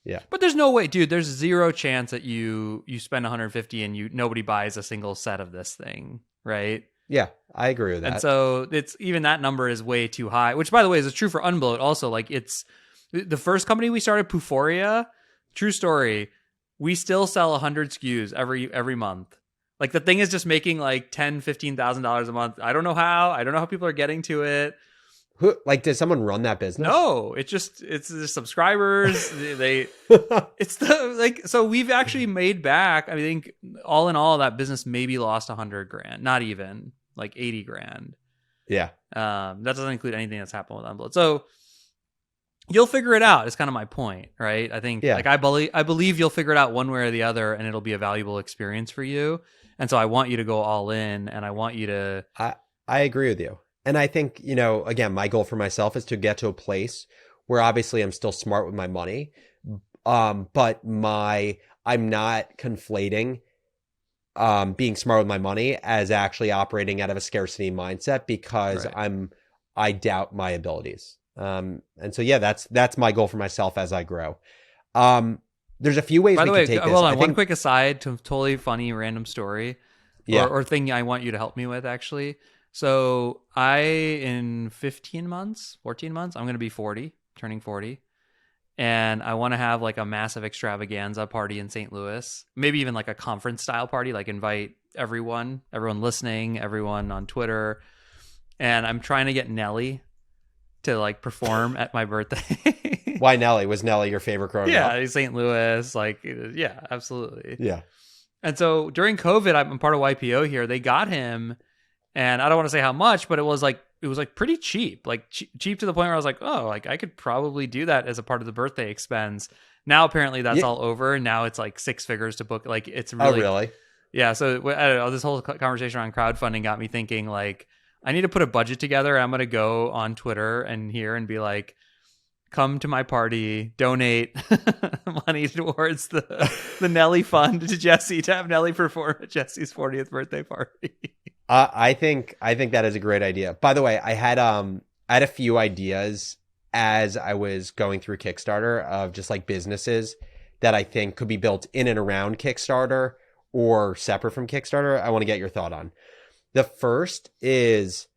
Yeah. But there's no way, dude, there's zero chance that you spend 150 and nobody buys a single set of this thing, right? Yeah, I agree with that. And so it's even that number is way too high, which by the way is true for Unbloat also. Like it's the first company we started, Puforia, true story. We still sell 100 SKUs every month. Like the thing is just making like $10,000-$15,000 a month. I don't know how people are getting to it. Who, like, did someone run that business? No, it's the subscribers. So we've actually made back, I think all in all, that business maybe lost $100,000, not even like $80,000. Yeah. That doesn't include anything that's happened with Unbloat. So you'll figure it out. It's kind of my point, right? I think like I believe you'll figure it out one way or the other, and it'll be a valuable experience for you. And so I want you to go all in, and I want you to. I agree with you. And I think, again, my goal for myself is to get to a place where obviously I'm still smart with my money, but I'm not conflating being smart with my money as actually operating out of a scarcity mindset because right. I doubt my abilities. And so yeah, that's my goal for myself as I grow. There's a few ways we can take this. Hold on, one quick aside to totally funny random story, yeah, or thing I want you to help me with actually. So in 14 months, I'm going to be 40, turning 40. And I want to have like a massive extravaganza party in St. Louis, maybe even like a conference style party, like invite everyone listening, everyone on Twitter. And I'm trying to get Nelly to like perform at my birthday. Why Nelly? Was Nelly your favorite growing up? Yeah, St. Louis, like, yeah, absolutely. Yeah. And so during COVID, I'm part of YPO here. They got him. And I don't want to say how much, but it was like pretty cheap, like cheap to the point where I was like, oh, like I could probably do that as a part of the birthday expense. Now apparently that's all over, and now it's like 6 figures to book. Like it's really, oh really? Yeah. So I don't know. This whole conversation around crowdfunding got me thinking like I need to put a budget together. I'm gonna go on Twitter and be like, come to my party, donate money towards the Nelly fund to Jesse to have Nelly perform at Jesse's 40th birthday party. I think that is a great idea. By the way, I had a few ideas as I was going through Kickstarter of just like businesses that I think could be built in and around Kickstarter or separate from Kickstarter. I want to get your thought on. The first is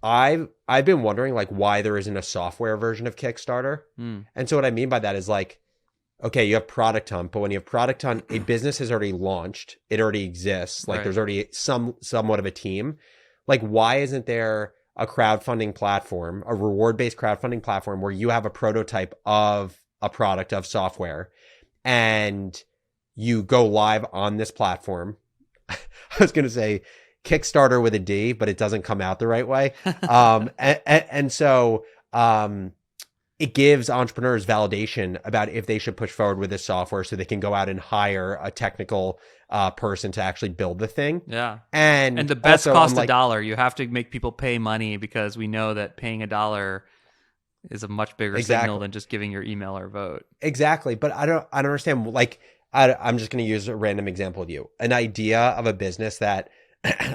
I've been wondering like why there isn't a software version of Kickstarter. And so what I mean by that is like, okay, you have Product Hunt, but when you have Product Hunt, a business has already launched. It already exists. Like there's already somewhat of a team. Like why isn't there a crowdfunding platform, a reward-based crowdfunding platform where you have a prototype of a product of software and you go live on this platform? I was going to say Kickstarter with a D, but it doesn't come out the right way. So it gives entrepreneurs validation about if they should push forward with this software so they can go out and hire a technical person to actually build the thing. Yeah. And the bets cost $1. You have to make people pay money because we know that paying $1 is a much bigger signal than just giving your email or vote. Exactly. But I don't understand. Like, I'm just going to use a random example with you. An idea of a business that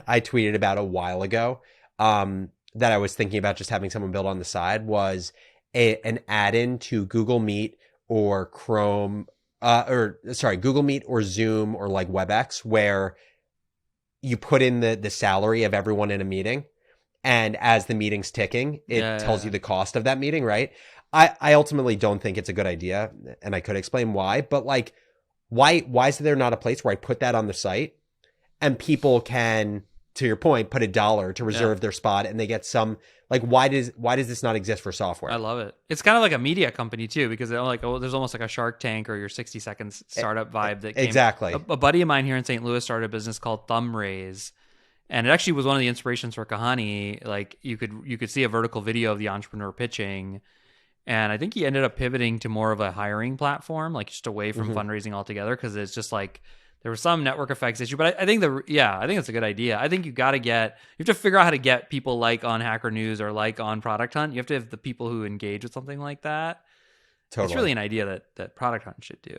I tweeted about a while ago that I was thinking about just having someone build on the side was an add-in to Google Meet or Google Meet or Zoom or like WebEx, where you put in the salary of everyone in a meeting, and as the meeting's ticking, it tells you the cost of that meeting, right? I ultimately don't think it's a good idea, and I could explain why, but like, why is there not a place where I put that on the site and people can, to your point, put $1 to reserve their spot, and they get some. Like, why does this not exist for software? I love it. It's kind of like a media company too, because they're like, there's almost like a Shark Tank or your 60 Seconds startup vibe. That came. Exactly. A buddy of mine here in St. Louis started a business called Thumb Raise, and it actually was one of the inspirations for Kahani. Like you could see a vertical video of the entrepreneur pitching, and I think he ended up pivoting to more of a hiring platform, like just away from fundraising altogether, because it's just like. There was some network effects issue, but I think it's a good idea. I think you have to figure out how to get people like on Hacker News or like on Product Hunt. You have to have the people who engage with something like that. Totally. It's really an idea that Product Hunt should do.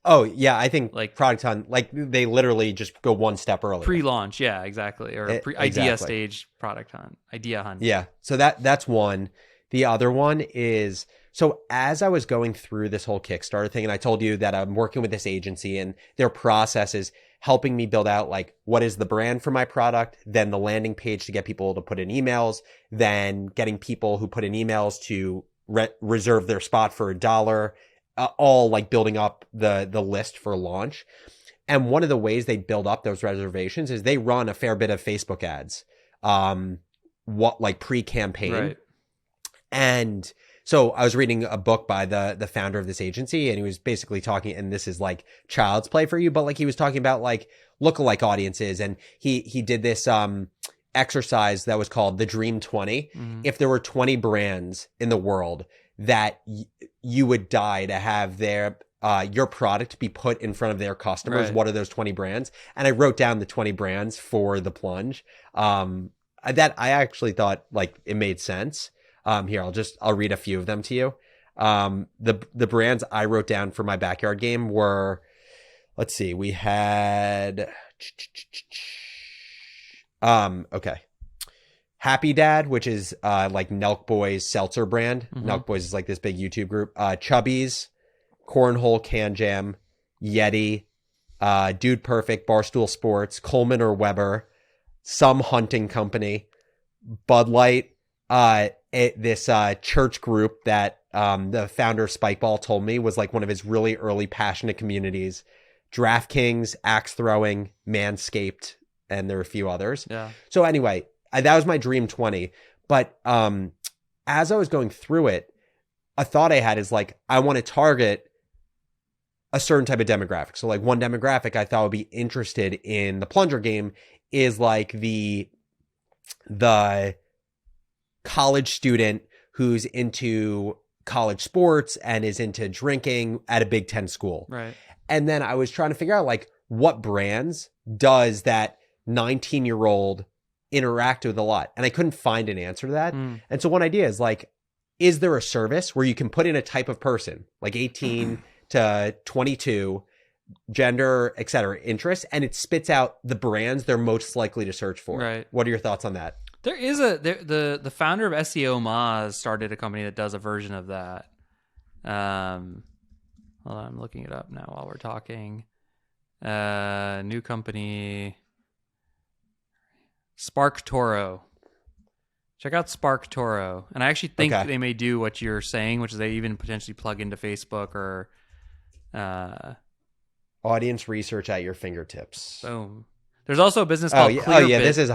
Oh yeah, I think like Product Hunt, like they literally just go one step earlier. Pre-launch, yeah, exactly, or idea stage Product Hunt, Idea Hunt. Yeah, so that's one. The other one is. So as I was going through this whole Kickstarter thing, and I told you that I'm working with this agency and their process is helping me build out like what is the brand for my product, then the landing page to get people to put in emails, then getting people who put in emails to reserve their spot for $1, all like building up the list for launch. And one of the ways they build up those reservations is they run a fair bit of Facebook ads, like pre-campaign. Right. And so I was reading a book by the founder of this agency, and he was basically talking, and this is like child's play for you, but like he was talking about like lookalike audiences, and he did this exercise that was called the Dream 20. Mm-hmm. If there were 20 brands in the world that you would die to have their your product be put in front of their customers, Right. what are those 20 brands? And I wrote down the 20 brands for the Plunge. That I actually thought like it made sense. Here, I'll read a few of them to you. The brands I wrote down for my backyard game were, let's see, we had, okay. Happy Dad, which is, like Nelk Boy's seltzer brand. Mhm. Nelk Boys is like this big YouTube group. Chubbies, Cornhole Can Jam, Yeti, Dude Perfect, Barstool Sports, Coleman or Weber, Some Hunting Company, Bud Light, this church group that the founder of Spikeball told me was like one of his really early passionate communities, DraftKings, Axe Throwing, Manscaped, and there are a few others. Yeah. So anyway, that was my Dream 20. But as I was going through it, a thought I had is like, I want to target a certain type of demographic. So like one demographic I thought would be interested in the Plunger game is like the college student who's into college sports and is into drinking at a Big Ten school. Right. And then I was trying to figure out like what brands does that 19-year-old interact with a lot. And I couldn't find an answer to that. And so one idea is like, is there a service where you can put in a type of person, like 18 to 22, gender, et cetera, interests, and it spits out the brands they're most likely to search for? Right. What are your thoughts on that? There is the founder of SEO Moz started a company that does a version of that. Hold on, I'm looking it up now while we're talking. New company, Spark Toro. Check out Spark Toro. And I actually think they may do what you're saying, which is they even potentially plug into Facebook or Audience research at your fingertips. boom. There's also a business called Clearbit. This is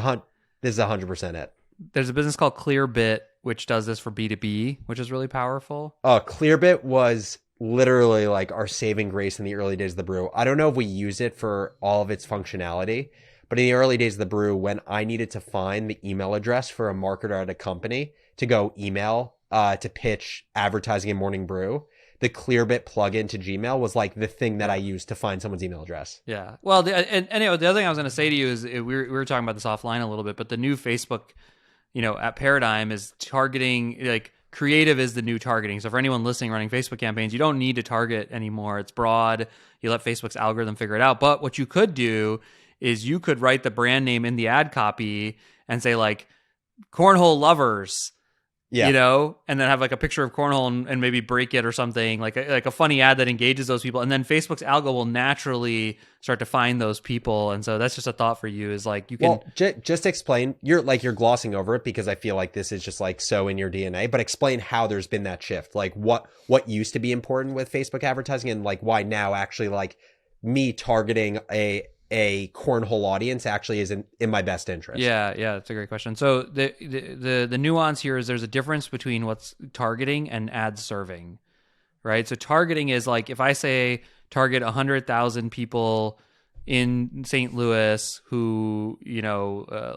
100% it. There's a business called Clearbit, which does this for B2B, which is really powerful. Clearbit was literally like our saving grace in the early days of the brew. I don't know if we use it for all of its functionality, but in the early days of the brew, when I needed to find the email address for a marketer at a company to go email to pitch advertising in Morning Brew, the Clearbit plugin to Gmail was like the thing that I used to find someone's email address. Yeah. Well, anyway, the other thing I was going to say to you is we were talking about this offline a little bit, but the new Facebook, at Paradigm is targeting, like creative is the new targeting. So for anyone listening running Facebook campaigns, you don't need to target anymore. It's broad. You let Facebook's algorithm figure it out. But what you could do is you could write the brand name in the ad copy and say like cornhole lovers. Yeah. And then have like a picture of cornhole and maybe break it or something, like a funny ad that engages those people. And then Facebook's algo will naturally start to find those people. And so that's just a thought for you is like you can... Well, just explain, you're glossing over it because I feel like this is just like so in your DNA, but explain how there's been that shift. Like what used to be important with Facebook advertising and like why now actually like me targeting a cornhole audience actually is in my best interest. Yeah, that's a great question. So the nuance here is there's a difference between what's targeting and ad serving, right? So targeting is like if I say target 100,000 people in St. Louis who,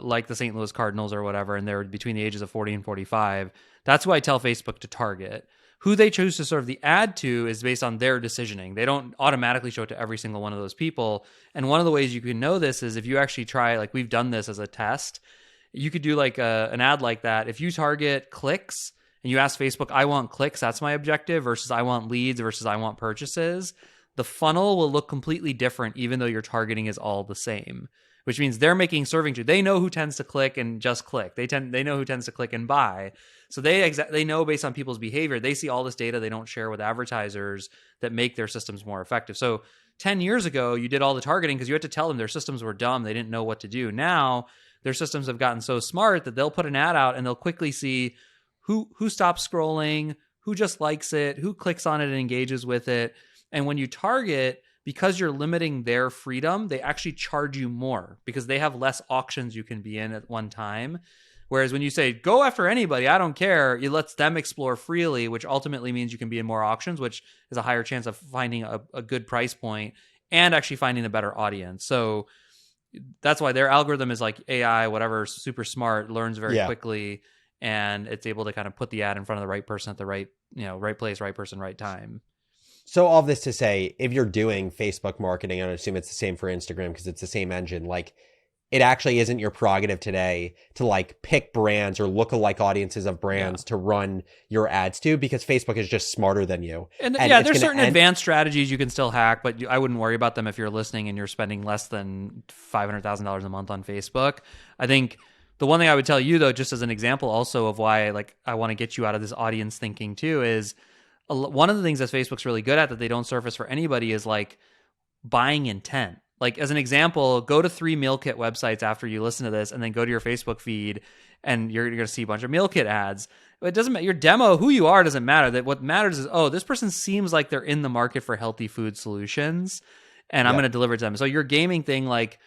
like the St. Louis Cardinals or whatever, and they're between the ages of 40 and 45, that's who I tell Facebook to target. Who they choose to serve the ad to is based on their decisioning. They don't automatically show it to every single one of those people. And one of the ways you can know this is if you actually try, like we've done this as a test, you could do like an ad like that. If you target clicks and you ask Facebook, I want clicks, that's my objective, versus I want leads versus I want purchases, the funnel will look completely different even though your targeting is all the same, which means they're making serving to. They know who tends to click and just click. They know who tends to click and buy. So they know based on people's behavior. They see all this data they don't share with advertisers that make their systems more effective. So 10 years ago, you did all the targeting because you had to tell them their systems were dumb. They didn't know what to do. Now their systems have gotten so smart that they'll put an ad out and they'll quickly see who stops scrolling, who just likes it, who clicks on it and engages with it. And when you target, because you're limiting their freedom, they actually charge you more because they have less auctions you can be in at one time. Whereas when you say, go after anybody, I don't care, it lets them explore freely, which ultimately means you can be in more auctions, which is a higher chance of finding a good price point and actually finding a better audience. So that's why their algorithm is like AI, whatever, super smart, learns very quickly, and it's able to kind of put the ad in front of the right person at the right, right place, right person, right time. So all this to say, if you're doing Facebook marketing, and I assume it's the same for Instagram because it's the same engine, like it actually isn't your prerogative today to like pick brands or lookalike audiences of brands to run your ads to, because Facebook is just smarter than you. And there's certain advanced strategies you can still hack, but I wouldn't worry about them if you're listening and you're spending less than $500,000 a month on Facebook. I think the one thing I would tell you, though, just as an example also of why I want to get you out of this audience thinking too, is one of the things that Facebook's really good at that they don't surface for anybody is like buying intent. Like as an example, go to 3 meal kit websites after you listen to this, and then go to your Facebook feed, and you're going to see a bunch of meal kit ads. It doesn't matter. Your demo, who you are, doesn't matter. That what matters is, this person seems like they're in the market for healthy food solutions, and I'm going to deliver to them. So your gaming thing, like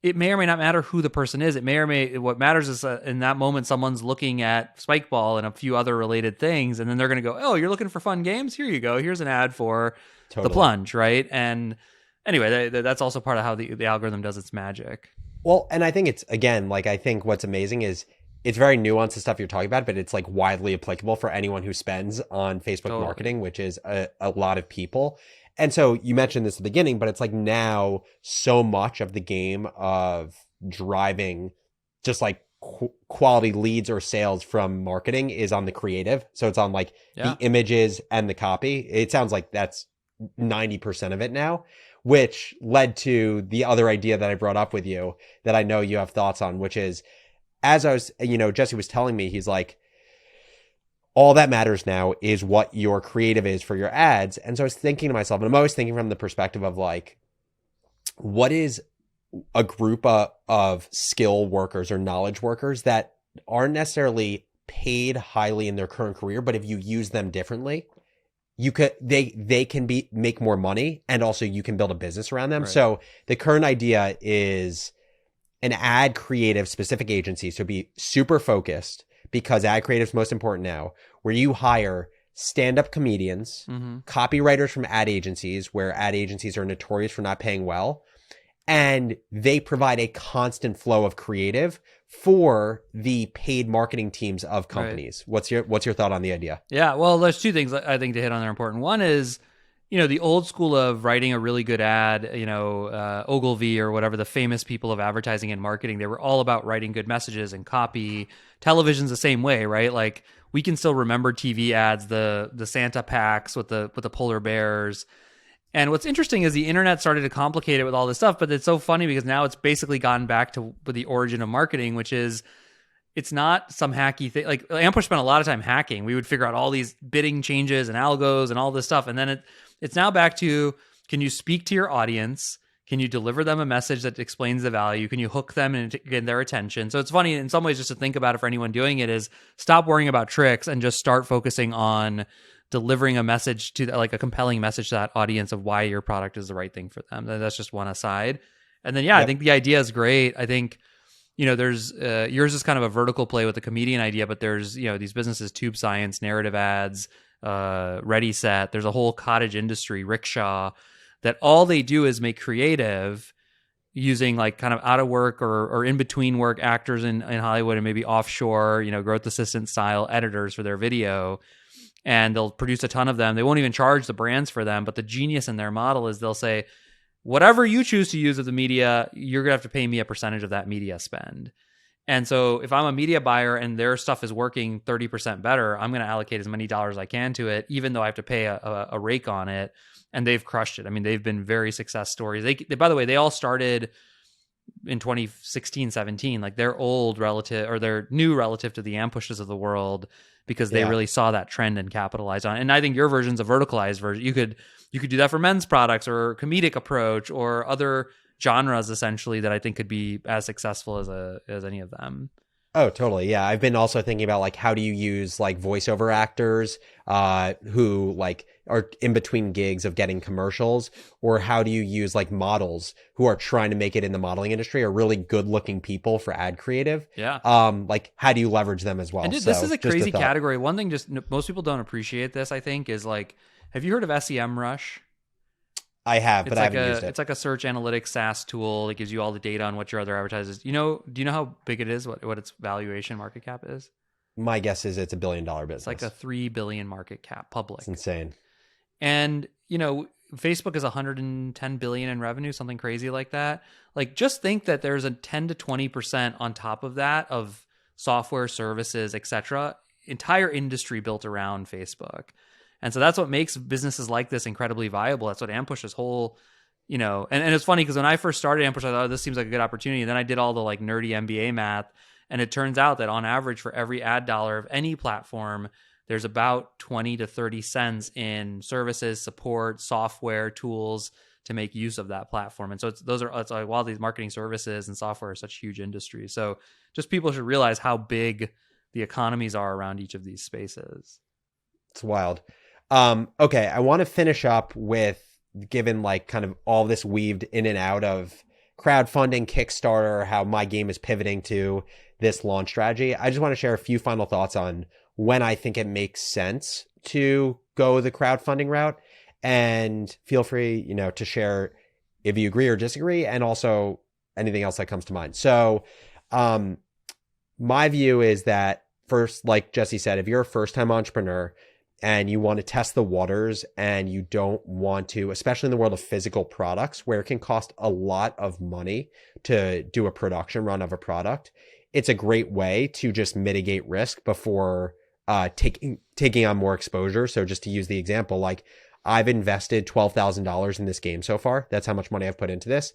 it may or may not matter who the person is. It may or may. What matters is in that moment, someone's looking at Spikeball and a few other related things, and then they're going to go, "Oh, you're looking for fun games? Here you go. Here's an ad for the Plunge," right? And anyway, that's also part of how the algorithm does its magic. Well, and I think it's, again, like I think what's amazing is it's very nuanced, the stuff you're talking about, but it's like widely applicable for anyone who spends on Facebook marketing, which is a lot of people. And so you mentioned this at the beginning, but it's like now so much of the game of driving just like quality leads or sales from marketing is on the creative. So it's on like the images and the copy. It sounds like that's 90% of it now, which led to the other idea that I brought up with you that I know you have thoughts on, which is, as I was, Jesse was telling me, he's like, all that matters now is what your creative is for your ads. And so I was thinking to myself, and I'm always thinking from the perspective of like, what is a group of skill workers or knowledge workers that aren't necessarily paid highly in their current career, but if you use them differently, they can make more money, and also you can build a business around them. Right. So the current idea is an ad creative specific agency. So be super focused, because ad creative is most important now, where you hire stand-up comedians, copywriters from ad agencies, where ad agencies are notorious for not paying well, and they provide a constant flow of creative for the paid marketing teams of companies. Right. What's your thought on the idea? Yeah, well, there's two things I think to hit on that are important. One is, the old school of writing a really good ad, Ogilvy or whatever, the famous people of advertising and marketing, they were all about writing good messages and copy. Television's the same way, right? Like we can still remember TV ads, the Santa packs with the polar bears. And what's interesting is the internet started to complicate it with all this stuff, but it's so funny because now it's basically gone back to the origin of marketing, which is it's not some hacky thing. Like Ampush spent a lot of time hacking. We would figure out all these bidding changes and algos and all this stuff. And then it's now back to, can you speak to your audience? Can you deliver them a message that explains the value? Can you hook them and get their attention? So it's funny in some ways just to think about it for anyone doing it is stop worrying about tricks and just start focusing on delivering a message to like a compelling message to that audience of why your product is the right thing for them. That's just one aside. And then, I think the idea is great. I think, there's yours is kind of a vertical play with the comedian idea, but there's, these businesses, Tube Science, narrative ads, Ready Set, there's a whole cottage industry, Rickshaw, that all they do is make creative using like kind of out of work or in between work actors in Hollywood and maybe offshore, growth assistant style editors for their video. And they'll produce a ton of them. They won't even charge the brands for them. But the genius in their model is they'll say, whatever you choose to use of the media, you're going to have to pay me a percentage of that media spend. And so if I'm a media buyer and their stuff is working 30% better, I'm going to allocate as many dollars I can to it, even though I have to pay a rake on it. And they've crushed it. I mean, they've been very success stories. They by the way, they all started in 2016, 17. Like they're old relative, or they're new relative to the Ampushes of the world, because they really saw that trend and capitalized on it. And I think your version's a verticalized version. You could do that for men's products or comedic approach or other genres essentially that I think could be as successful as any of them. Oh, totally. Yeah. I've been also thinking about like, how do you use like voiceover actors who like are in between gigs of getting commercials, or how do you use like models who are trying to make it in the modeling industry, are really good looking people for ad creative. Yeah. Like how do you leverage them as well? And dude, So, this is a just crazy thought. category. One thing just most people don't appreciate this, I think, is like, have you heard of SEMrush? I have, but It's I like haven't used it. it's like a search analytics SaaS tool that gives you all the data on what your other advertisers. Do you know how big it is? What its valuation market cap is? My guess is it's $1 billion business. It's like a 3 billion market cap public. It's insane. And Facebook is 110 billion in revenue, something crazy like that. Like, just think that there's a 10 to 20% on top of that of software, services, etc. Entire industry built around Facebook. And so that's what makes businesses like this incredibly viable. That's what Ampush's whole, and it's funny because when I first started Ampush, I thought, oh, this seems like a good opportunity. And then I did all the like nerdy MBA math. And it turns out that on average, for every ad dollar of any platform, there's about 20 to 30 cents in services, support, software, tools to make use of that platform. And so it's like, wow, these marketing services and software are such huge industries. So just people should realize how big the economies are around each of these spaces. It's wild. Okay, I want to finish up with, given like kind of all this weaved in and out of crowdfunding, Kickstarter, how my game is pivoting to this launch strategy. I just want to share a few final thoughts on when I think it makes sense to go the crowdfunding route, and feel free, to share if you agree or disagree, and also anything else that comes to mind. So, my view is that first, like Jesse said, if you're a first-time entrepreneur and you want to test the waters and you don't want to, especially in the world of physical products where it can cost a lot of money to do a production run of a product, it's a great way to just mitigate risk before taking on more exposure. So just to use the example, like I've invested $12,000 in this game so far. That's how much money I've put into this.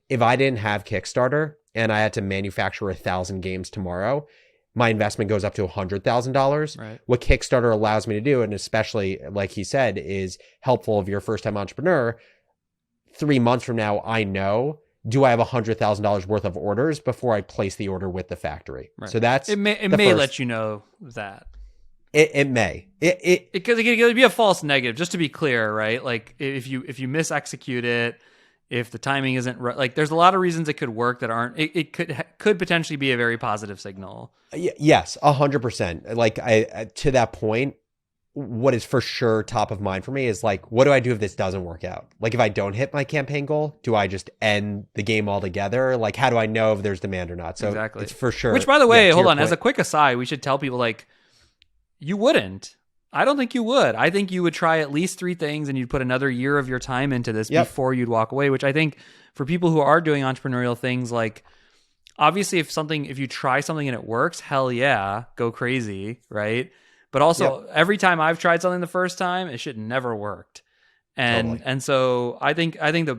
If I didn't have Kickstarter and I had to manufacture 1,000 games tomorrow, my investment goes up to $100,000. Right. What Kickstarter allows me to do, and especially like he said, is helpful if you're a first-time entrepreneur. 3 months from now, I know, do I have $100,000 worth of orders before I place the order with the factory? Right. So that's it may let you know that. It may. Because it could be a false negative, just to be clear, right? Like if you misexecute it, if the timing isn't right, like there's a lot of reasons it could work that aren't. It could potentially be a very positive signal. Yes, 100%. Like I to that point, what is for sure top of mind for me is like, what do I do if this doesn't work out? Like if I don't hit my campaign goal, do I just end the game altogether? Like how do I know if there's demand or not? So exactly. It's for sure. Which, by the way, hold on. Point, as a quick aside, we should tell people like, you wouldn't. I don't think you would. I think you would try at least 3 things and you'd put another year of your time into this before you'd walk away, which I think for people who are doing entrepreneurial things, like obviously if you try something and it works, hell yeah, go crazy, right? But also every time I've tried something the first time, it should never worked. And so I think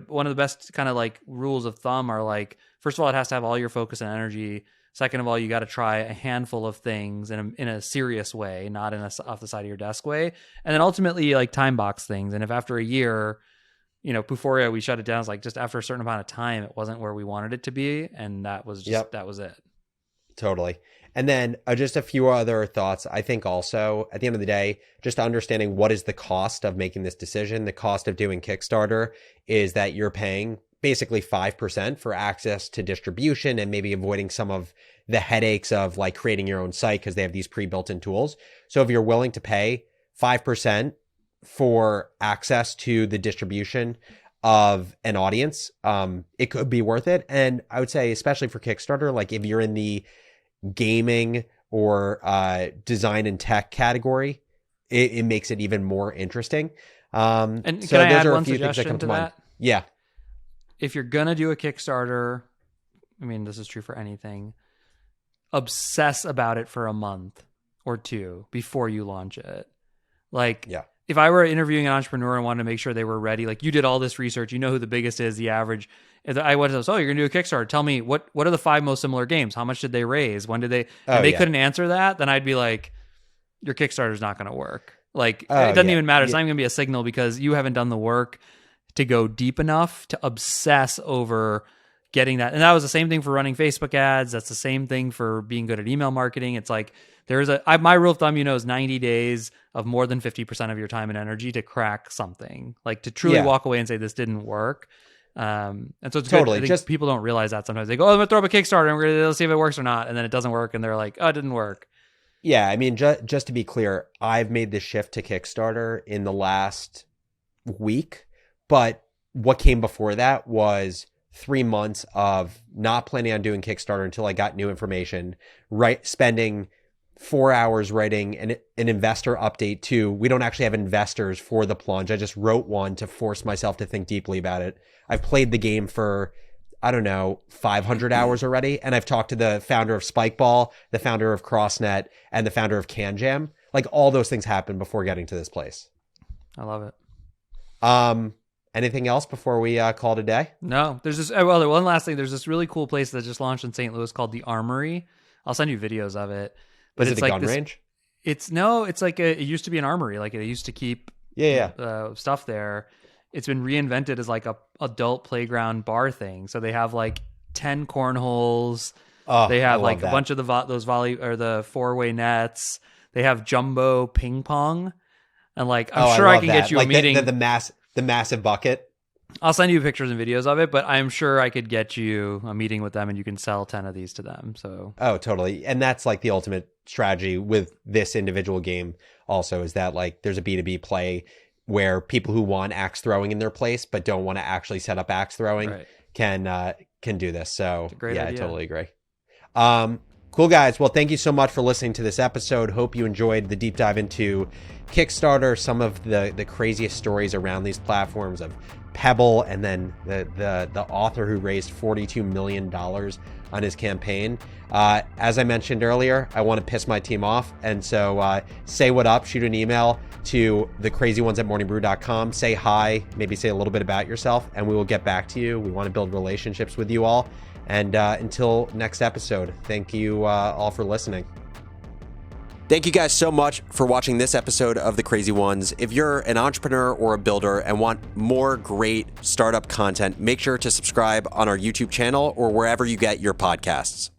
one of the best kind of like rules of thumb are like, first of all, it has to have all your focus and energy. Second of all, you got to try a handful of things in a serious way, not in a off the side of your desk way. And then ultimately, like time box things. And if after a year, Puforia, we shut it down, it's like just after a certain amount of time, it wasn't where we wanted it to be. And that was just, that was it. Totally. And then just a few other thoughts. I think also at the end of the day, just understanding what is the cost of making this decision. The cost of doing Kickstarter is that you're paying basically 5% for access to distribution and maybe avoiding some of the headaches of like creating your own site because they have these pre-built-in tools. So if you're willing to pay 5% for access to the distribution of an audience, it could be worth it. And I would say, especially for Kickstarter, like if you're in the gaming or design and tech category, it makes it even more interesting. And so can I those add are a one few things that suggestion come to to mind. that? Yeah. If you're going to do a Kickstarter, I mean, this is true for anything, obsess about it for a month or 2 before you launch it. Like, if I were interviewing an entrepreneur and wanted to make sure they were ready, like you did all this research, you know who the biggest is, the average. If I was, oh, you're gonna do a Kickstarter. Tell me what are the 5 most similar games? How much did they raise? When did they? And they couldn't answer that. Then I'd be like, your Kickstarter's not gonna work. Like it doesn't even matter. It's not even gonna be a signal because you haven't done the work to go deep enough to obsess over getting that. And that was the same thing for running Facebook ads. That's the same thing for being good at email marketing. It's like my rule of thumb, is 90 days of more than 50% of your time and energy to crack something, like to truly walk away and say this didn't work. And so it's totally good. I think people don't realize that sometimes. They go, oh, I'm gonna throw up a Kickstarter and we're gonna see if it works or not, and then it doesn't work, and they're like, oh, it didn't work. Yeah, I mean, just to be clear, I've made the shift to Kickstarter in the last week, but what came before that was 3 months of not planning on doing Kickstarter until I got new information, spending 4 hours writing an investor update too. We don't actually have investors for the Plunge. I just wrote one to force myself to think deeply about it. I've played the game for, 500 hours already. And I've talked to the founder of Spikeball, the founder of CrossNet, and the founder of CanJam. Like all those things happened before getting to this place. I love it. Anything else before we call it a day? No, there's this. Well, one last thing. There's this really cool place that just launched in St. Louis called the Armory. I'll send you videos of it. But Is it's it a like gun range? It's like it used to be an armory. Like it used to keep stuff there. It's been reinvented as like a adult playground bar thing. So they have like 10 cornholes. They have like a bunch of those volley or the 4-way nets. They have jumbo ping pong, and like I'm sure I can get you a meeting. The massive bucket. I'll send you pictures and videos of it, but I'm sure I could get you a meeting with them and you can sell 10 of these to them. So totally. And that's like the ultimate strategy with this individual game also, is that like there's a B2B play where people who want axe throwing in their place but don't want to actually set up axe throwing can do this. So idea. I totally agree. Cool, guys. Well, thank you so much for listening to this episode. Hope you enjoyed the deep dive into Kickstarter, some of the craziest stories around these platforms of Pebble, and then the author who raised $42 million on his campaign. As I mentioned earlier, I want to piss my team off. And so say what up, shoot an email to thecrazyones@morningbrew.com. Say hi, maybe say a little bit about yourself, and we will get back to you. We want to build relationships with you all. And until next episode, thank you all for listening. Thank you guys so much for watching this episode of The Crazy Ones. If you're an entrepreneur or a builder and want more great startup content, make sure to subscribe on our YouTube channel or wherever you get your podcasts.